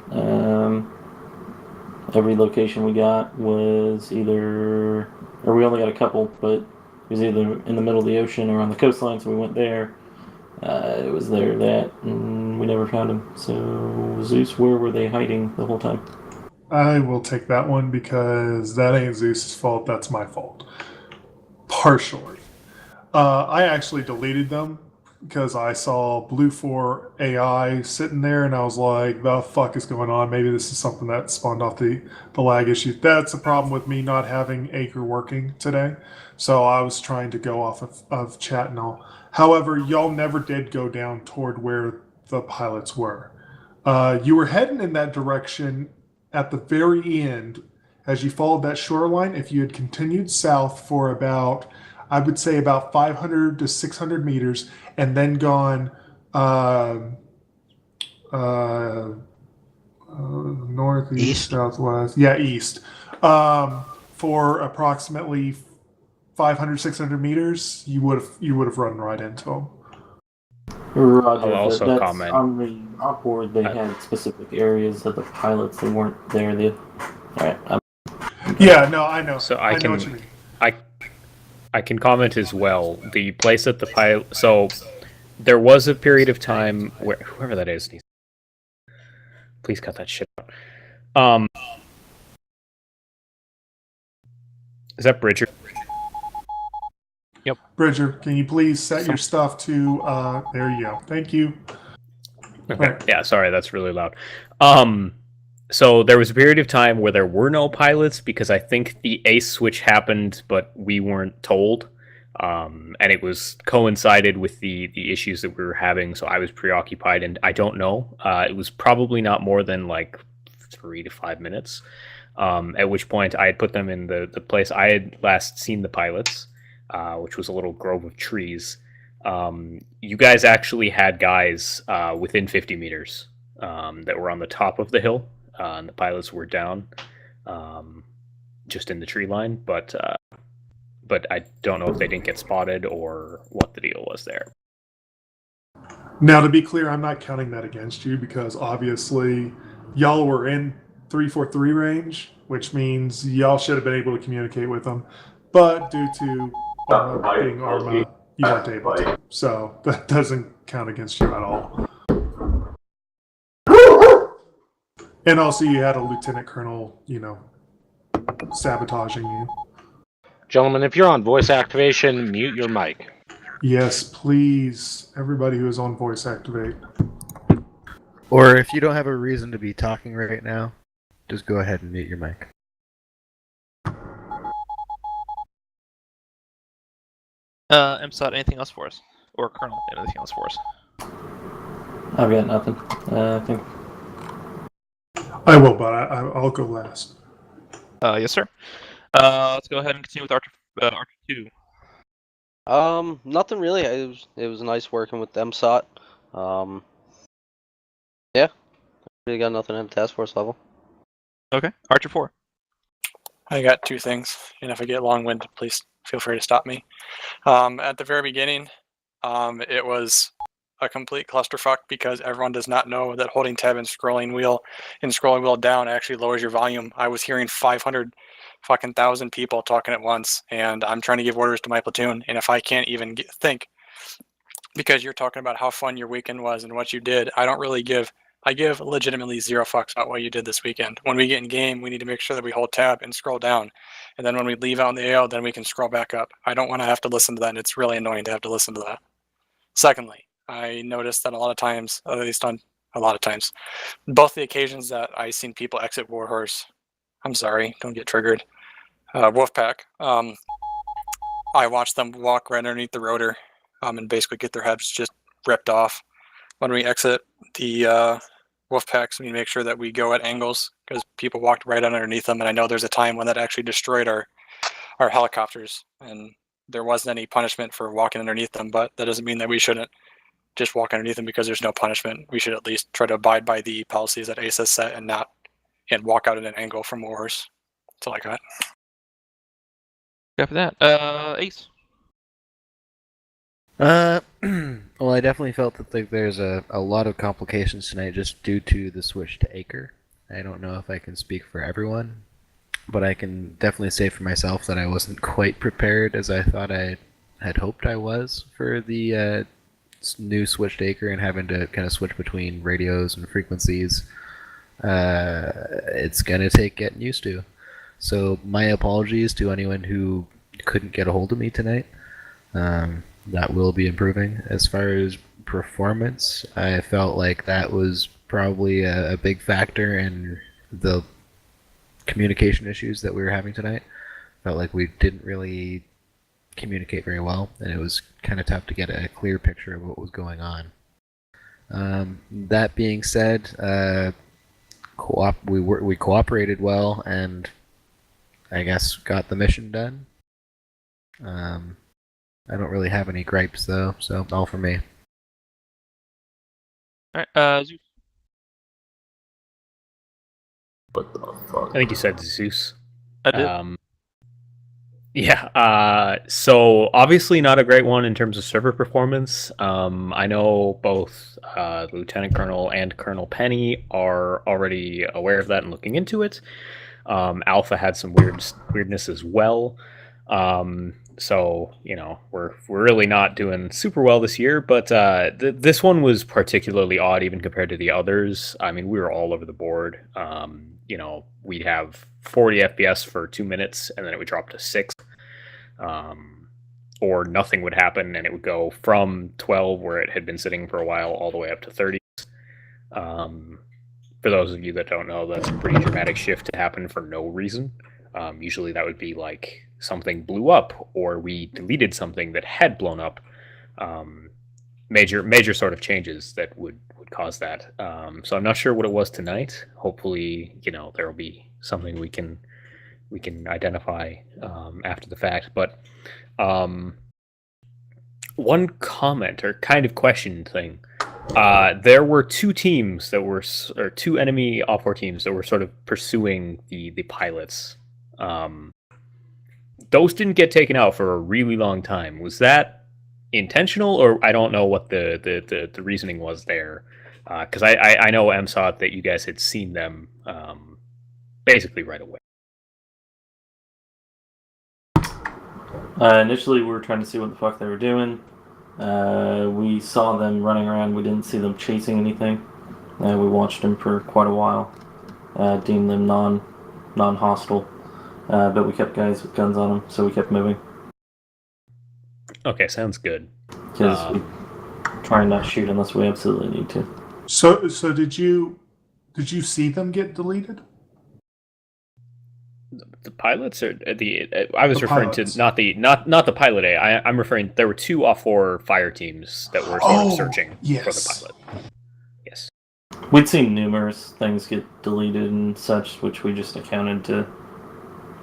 Every location we got was either, or we only got a couple, but it was either in the middle of the ocean or on the coastline, so we went there. It was there, and we never found him. So, Zeus, where were they hiding the whole time? I will take that one because that ain't Zeus's fault, that's my fault. Partially. I actually deleted them because I saw Blue 4 AI sitting there and I was like, the fuck is going on? Maybe this is something that spawned off the lag issue. That's the problem with me not having Acre working today. So I was trying to go off of chat and all. However, y'all never did go down toward where the pilots were. You were heading in that direction at the very end as you followed that shoreline. If you had continued south for about, I would say about 500 to 600 meters and then gone Northeast, East? southwest. Yeah, east. For approximately 500, 600 meters, you would have run right into them. Roger. I'll also that's comment. on the onboard. They had specific areas of the pilots that weren't there. Alright. Yeah, no, I know. So I know what you mean. I can comment as well. The place at the pilot. So there was a period of time where whoever that is, please cut that shit out. Is that Bridger? Yep. Bridger, can you please set your stuff to? There you go. Thank you. Okay. Right. Yeah, sorry, that's really loud. So there was a period of time where there were no pilots because I think the ACE switch happened, but we weren't told. And it was coincided with the issues that we were having, so I was preoccupied, and I don't know. It was probably not more than like 3 to 5 minutes. At which point I had put them in the place I had last seen the pilots, which was a little grove of trees. You guys actually had guys within 50 meters that were on the top of the hill, and the pilots were down just in the tree line, but I don't know if they didn't get spotted or what the deal was there. Now, to be clear, I'm not counting that against you because obviously y'all were in 343 range, which means y'all should have been able to communicate with them, but due to Arma being Arma, you weren't able to. So that doesn't count against you at all. And also, you had a lieutenant colonel, sabotaging you. Gentlemen, if you're on voice activation, mute your mic. Yes, please. Everybody who is on voice activate. Or if you don't have a reason to be talking right now, just go ahead and mute your mic. MSOT, anything else for us? Or Colonel, anything else for us? I've got nothing. I think. I will, but I'll go last. Yes, sir. Let's go ahead and continue with Archer 2. Nothing really. It was nice working with MSOT. Yeah, really got nothing at the task force level. Okay, Archer 4. I got 2 things, and if I get long-winded, please feel free to stop me. At the very beginning, it was a complete clusterfuck because everyone does not know that holding tab and scrolling wheel down actually lowers your volume. I was hearing 500,000 people talking at once, and I'm trying to give orders to my platoon, and if I can't even think, because you're talking about how fun your weekend was and what you did, I give legitimately 0 fucks about what you did this weekend. When we get in game, we need to make sure that we hold tab and scroll down. And then when we leave out in the AO, then we can scroll back up. I don't want to have to listen to that, and it's really annoying to have to listen to that. Secondly, I noticed that a lot of times, both the occasions that I seen people exit Warhorse, I'm sorry, don't get triggered, Wolfpack, I watched them walk right underneath the rotor and basically get their heads just ripped off. When we exit the Wolfpacks, we need to make sure that we go at angles because people walked right underneath them, and I know there's a time when that actually destroyed our helicopters, and there wasn't any punishment for walking underneath them, but that doesn't mean that we shouldn't just walk underneath them because there's no punishment. We should at least try to abide by the policies that ACE has set and walk out at an angle from Warhorse. That's all I got. After that, Ace. Well, I definitely felt that there's a lot of complications tonight just due to the switch to Acre. I don't know if I can speak for everyone, but I can definitely say for myself that I wasn't quite prepared as I thought I had hoped I was for the new switch to Acre and having to kind of switch between radios and frequencies. It's gonna take getting used to. So my apologies to anyone who couldn't get a hold of me tonight. That will be improving. As far as performance, I felt like that was probably a big factor in the communication issues that we were having tonight. Felt like we didn't really communicate very well, and it was kind of tough to get a clear picture of what was going on. That being said, we cooperated well, and I guess got the mission done. I don't really have any gripes though, so all for me. Alright, Zeus. What the fuck? I think you said Zeus. I did. Yeah. So obviously not a great one in terms of server performance. I know both Lieutenant Colonel and Colonel Penny are already aware of that and looking into it. Alpha had some weirdness as well. So we're really not doing super well this year. But this one was particularly odd, even compared to the others. I mean, we were all over the board. We'd have 40 FPS for 2 minutes, and then it would drop to 6. Or nothing would happen, and it would go from 12, where it had been sitting for a while, all the way up to 30. For those of you that don't know, that's a pretty dramatic shift to happen for no reason. Usually that would be like something blew up, or we deleted something that had blown up. Major sort of changes that would cause that. So I'm not sure what it was tonight. Hopefully, there will be something we can identify after the fact. But one comment or kind of question thing. There were two teams that were, or two enemy OPFOR teams that were sort of pursuing the pilots. Those didn't get taken out for a really long time. Was that intentional, or I don't know what the reasoning was there? Because I know MSOT that you guys had seen them basically right away. Initially, we were trying to see what the fuck they were doing. We saw them running around. We didn't see them chasing anything. We watched them for quite a while. Deemed them non-hostile. But we kept guys with guns on them, so we kept moving. Okay, sounds good. Because we try and not shoot unless we absolutely need to. So did you see them get deleted? The pilots, or I was The referring pilots. to not the pilot A. I'm referring. There were two OPFOR fire teams that were sort of searching for the pilot. Yes. We'd seen numerous things get deleted and such, which we just accounted to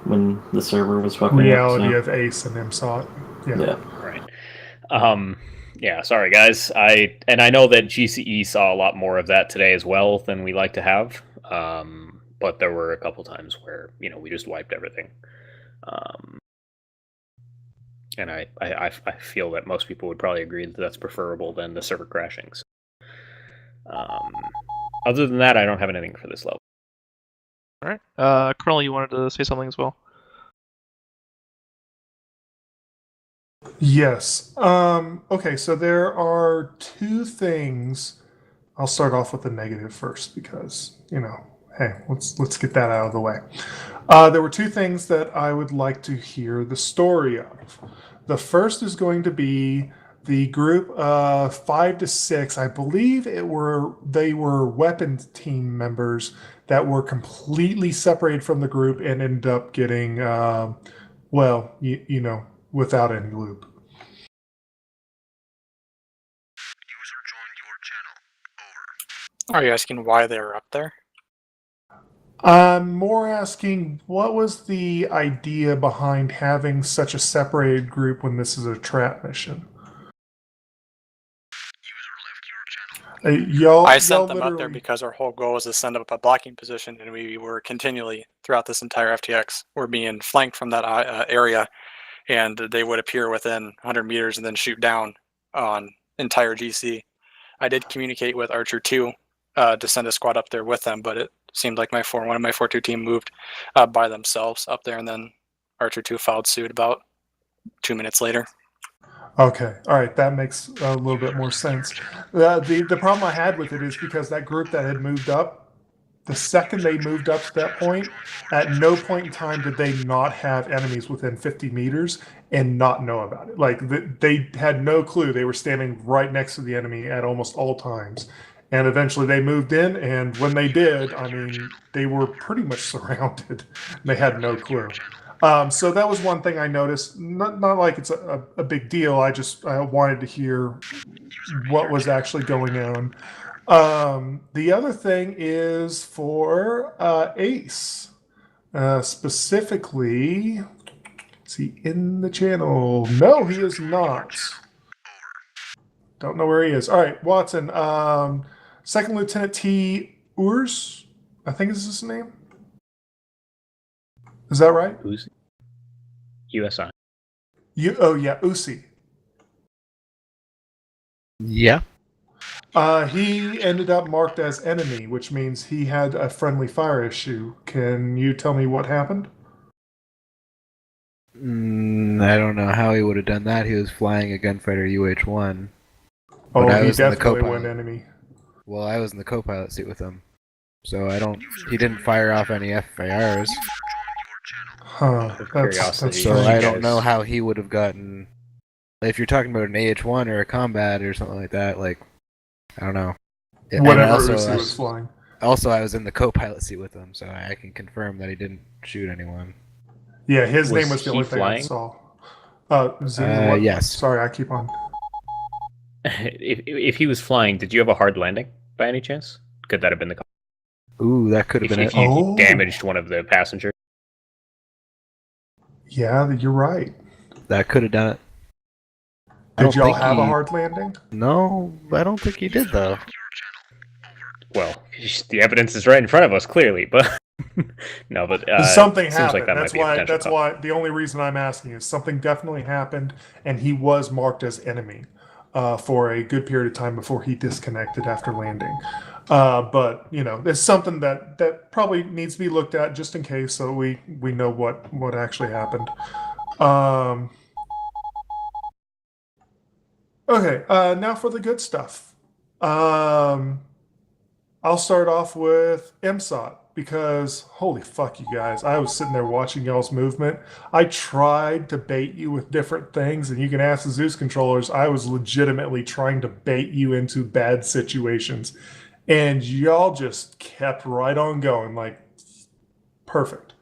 when the server was fucking Reality up, so. of Ace and MSOT. Yeah. Right. Yeah, sorry guys. I know that GCE saw a lot more of that today as well than we like to have. But there were a couple times where we just wiped everything. And I feel that most people would probably agree that that's preferable than the server crashing. So, other than that, I don't have anything for this level. All right. Colonel, you wanted to say something as well? Yes. Okay, so there are two things. I'll start off with the negative first because, hey, let's get that out of the way. There were two things that I would like to hear the story of. The first is going to be the group of 5 to 6. I believe they were weapons team members that were completely separated from the group and ended up getting, without any loop. Are you asking why they were up there? I'm more asking, what was the idea behind having such a separated group when this is a trap mission? I sent them up there because our whole goal was to send up a blocking position, and we were continually, throughout this entire FTX, we're being flanked from that area, and they would appear within 100 meters and then shoot down on entire GC. I did communicate with Archer 2 to send a squad up there with them, but it seemed like one of my 4-2 team moved by themselves up there, and then Archer 2 followed suit about 2 minutes later. Okay, all right, that makes a little bit more sense. The problem I had with it is because that group that had moved up, the second they moved up to that point, at no point in time did they not have enemies within 50 meters and not know about it. Like, they had no clue. They were standing right next to the enemy at almost all times. And eventually they moved in, and when they did, I mean, they were pretty much surrounded. They had no clue. So that was one thing I noticed. Not like it's a big deal. I wanted to hear what was actually going on. The other thing is for Ace. Specifically, is he in the channel? No, he is not. Don't know where he is. All right, Watson. Second Lieutenant T. Urs, I think is his name. Is that right? Uzi? USI. Oh yeah, Uzi. Yeah. He ended up marked as enemy, which means he had a friendly fire issue. Can you tell me what happened? I don't know how he would have done that. He was flying a gunfighter UH-1. But Oh, I he was in the definitely co-pilot. went enemy. Well, I was in the co-pilot seat with him, so I don't. He didn't fire off any FIRs. Huh. Out of That's curiosity, So you I don't know guys- how he would have gotten. If you're talking about an AH-1 or a combat or something like that, like I don't know. And Whatever also, Uzi was flying. Also, I was in the co-pilot seat with him, so I can confirm that he didn't shoot anyone. Yeah, his Was name was the he only thing I flying? saw. Zing, what? Yes. Sorry, I keep on. if he was flying, did you have a hard landing by any chance? Could that have been the? Ooh, that could have been if it. you Oh. damaged one of the passengers. Yeah, you're right. That could have done it. Did y'all have a hard landing? No, I don't think he did though. Well, the evidence is right in front of us, clearly, but no, but Something seems happened. like that That's might be a why. potential That's cause. why. The only reason I'm asking is something definitely happened, and he was marked as enemy for a good period of time before he disconnected after landing. But you know, it's something that probably needs to be looked at just in case, so we know what actually happened. Okay, now for the good stuff. I'll start off with MSOT because holy fuck, you guys! I was sitting there watching y'all's movement. I tried to bait you with different things, and you can ask the Zeus controllers. I was legitimately trying to bait you into bad situations, and y'all just kept right on going. Like perfect.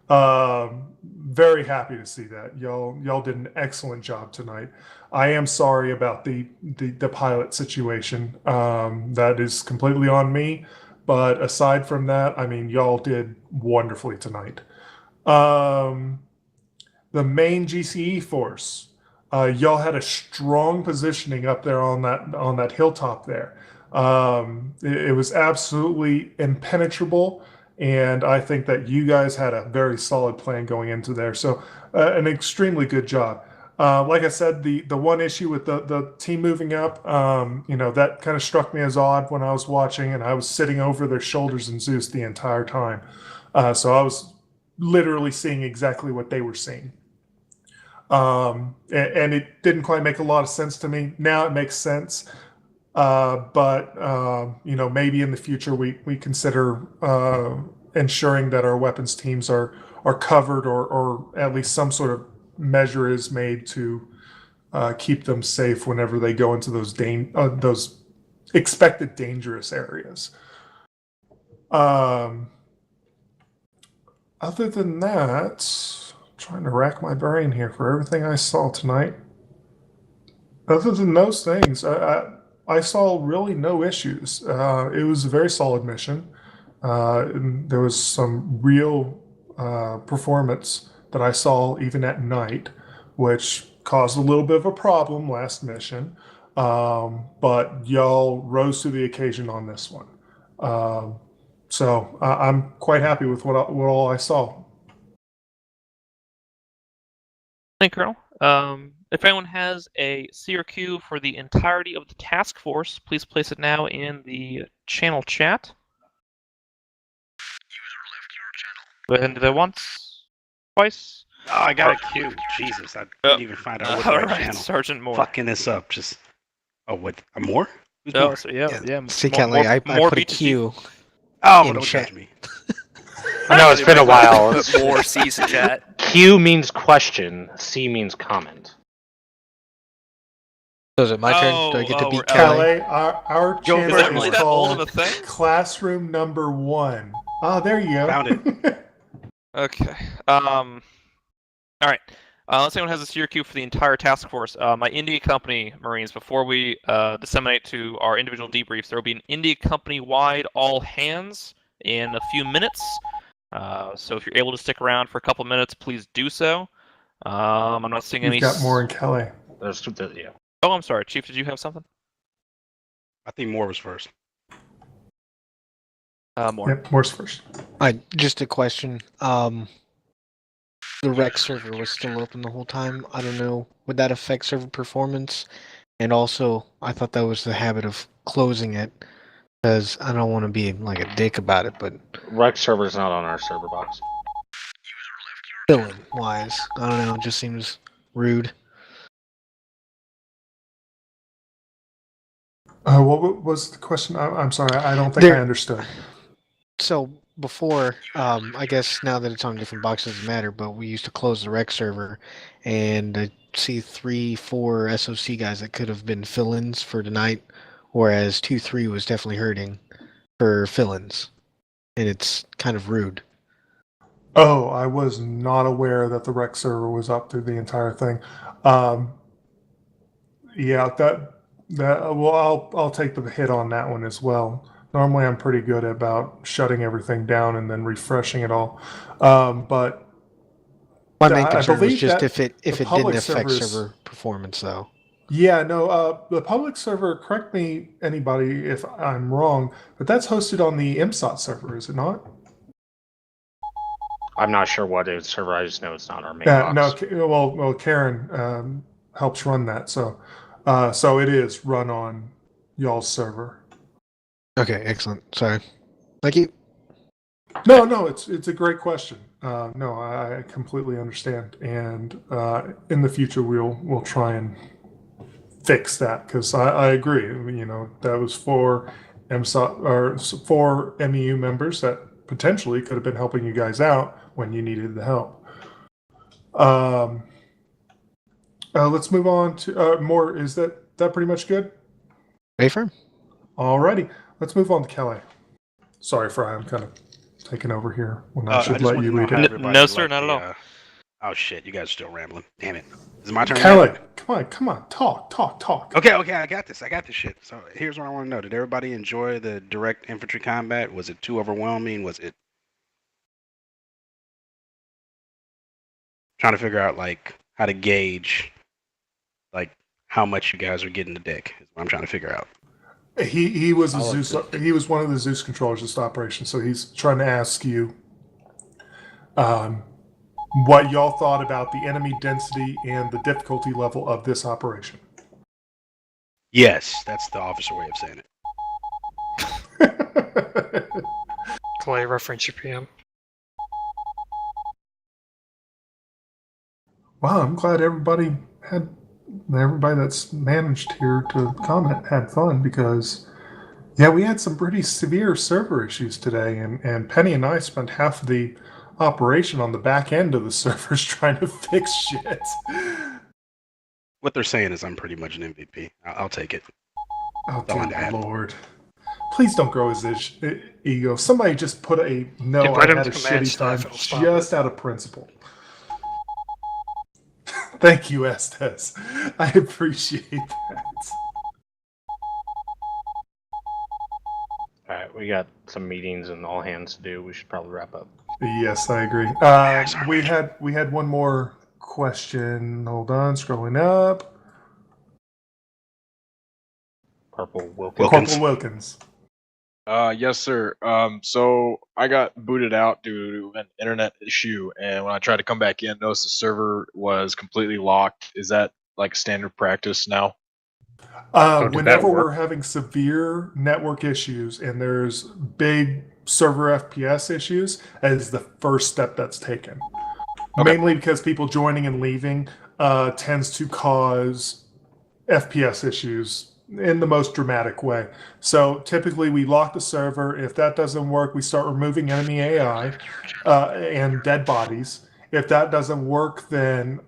Very happy to see that. Y'all did an excellent job tonight. I am sorry about the pilot situation. That is completely on me. But aside from that, I mean, y'all did wonderfully tonight. The main GCE force, y'all had a strong positioning up there on that hilltop there. It was absolutely impenetrable, and I think that you guys had a very solid plan going into there. So an extremely good job. Like I said, the one issue with the team moving up, that kind of struck me as odd when I was watching, and I was sitting over their shoulders in Zeus the entire time. So I was literally seeing exactly what they were seeing. And it didn't quite make a lot of sense to me. Now it makes sense. But maybe in the future we consider ensuring that our weapons teams are covered, or at least some sort of measure is made to keep them safe whenever they go into those expected dangerous areas. Other than that, I'm trying to rack my brain here for everything I saw tonight. Other than those things, I saw really no issues. It was a very solid mission. And there was some real performance that I saw even at night, which caused a little bit of a problem last mission. But y'all rose to the occasion on this one. So I'm quite happy with what all I saw. Thank you, Colonel. If anyone has a CRQ for the entirety of the task force, please place it now in the channel chat. Go ahead and do that once, twice. Oh, I got a queue. Jesus, I didn't even find out what the right channel. Sergeant Moore. Fucking this up. Just. Oh, what? More? Who's Oh, more? so yeah. Secondly, I put a queue. Oh, in don't chat. judge me. I know it's been a while. More C's in chat. Q means question. C means comment. So is it my turn? Do I get to beat Calais? Our channel Is that really is that old of called a thing? Classroom Number 1. Oh, there you go. Found it. Okay. All right. Unless anyone has a CRQ for the entire task force, my India Company Marines, before we disseminate to our individual debriefs, there will be an India Company-wide all hands in a few minutes. So if you're able to stick around for a couple minutes, please do so. I'm not seeing any. You've got more in Calais. Yeah. Oh, I'm sorry, Chief. Did you have something? I think Moore was first. More. Yep, Moore's first. Just a question. the rec server was still open the whole time. I don't know. Would that affect server performance? And also, I thought that was the habit of closing it, because I don't want to be like a dick about it, but Rec server's not on our server box. filling wise, I don't know. It just seems rude. What was the question? I'm sorry, I don't think I understood. So before, I guess now that it's on different boxes, it doesn't matter, but we used to close the rec server, and I see 3-4 SOC guys that could have been fill-ins for tonight, whereas 2-3 was definitely hurting for fill-ins, and it's kind of rude. Oh, I was not aware that the rec server was up through the entire thing. Yeah, well, I'll take the hit on that one as well. Normally, I'm pretty good about shutting everything down and then refreshing it all. But my main I concern was believe just that if it the didn't public affect servers- server performance, though. Yeah, no, the public server, correct me, anybody, if I'm wrong, but that's hosted on the MSOT server, is it not? I'm not sure what it is server. I just know it's not our main box. No, well, Karen helps run that, so it is run on y'all's server. Okay, excellent. Sorry. Thank you. No, it's a great question. No, I completely understand, and in the future we'll try and fix that, because I agree. I mean, that was for MSOT or for MEU members that potentially could have been helping you guys out when you needed the help. Let's move on to more. Is that pretty much good? Affirm. Alrighty, let's move on to Kelly. Sorry, Fry, I'm kind of taking over here when I should let you lead it. No, sir, not at all. Oh shit, you guys are still rambling. Damn it. Is it my turn? Kelly, now? come on, talk. Okay, I got this shit. So here's what I want to know. Did everybody enjoy the direct infantry combat? Was it too overwhelming? Was it... Trying to figure out, like, how to gauge, like, how much you guys are getting the deck is what I'm trying to figure out. He was he was one of the Zeus controllers of this operation, so he's trying to ask you what y'all thought about the enemy density and the difficulty level of this operation. Yes, that's the officer way of saying it. Clay, reference your PM. Wow, I'm glad everybody that's managed here to comment had fun, because yeah, we had some pretty severe server issues today, and Penny and I spent half of the operation on the back end of the servers trying to fix shit. What they're saying is I'm pretty much an MVP. I'll take it. Oh, good Lord. Please don't grow his ego. Somebody just put a no, I had a shitty time just out of principle. Thank you, Estes. I appreciate that. Alright, we got some meetings and all hands to do. We should probably wrap up. Yes, I agree. We had one more question. Hold on, scrolling up. Purple Wilkins. Corporal Wilkins. Yes, sir. So I got booted out due to an internet issue, and when I tried to come back in, noticed the server was completely locked. Is that like standard practice now? Whenever we're having severe network issues and there's big server FPS issues, that is the first step that's taken. Okay. Mainly because people joining and leaving tends to cause FPS issues in the most dramatic way. So typically we lock the server. If that doesn't work, we start removing enemy AI and dead bodies. If that doesn't work, then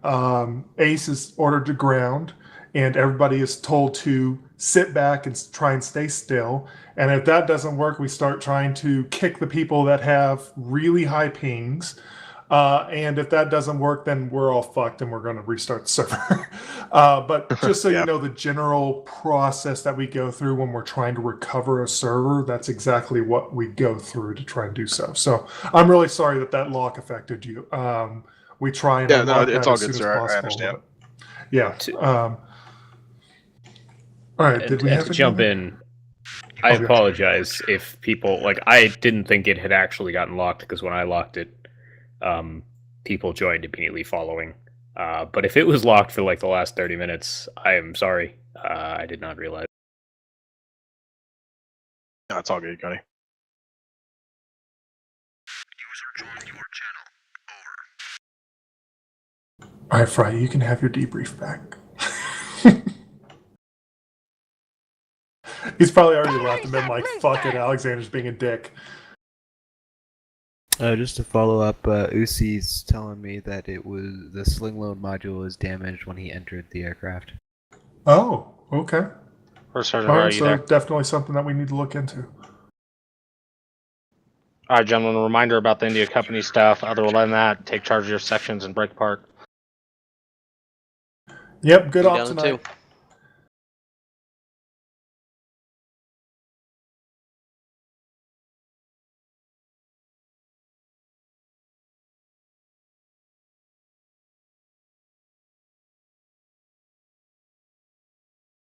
Ace is ordered to ground, and everybody is told to sit back and try and stay still. And if that doesn't work, we start trying to kick the people that have really high pings. And if that doesn't work, then we're all fucked and we're going to restart the server. But just so you know, the general process that we go through when we're trying to recover a server, that's exactly what we go through to try and do so. So I'm really sorry that lock affected you. We try and unlock it's that all as good, soon sir. as possible, I understand. Yeah. All right. Did we have to jump in? I apologize if people I didn't think it had actually gotten locked, because when I locked it, people joined immediately following. But if it was locked for like the last 30 minutes, I am sorry. I did not realize. No, it's all good, Gunny. All right, Fry, you can have your debrief back. He's probably already left and been like, fuck it, Alexander's being a dick. Just to follow up, Usi's telling me that it was the sling load module was damaged when he entered the aircraft. Oh, okay. First Sergeant, All are right, you so there? definitely something that we need to look into. All right, gentlemen. A reminder about the India Company stuff. Other than that, take charge of your sections and break apart. Yep, good You op down tonight. too.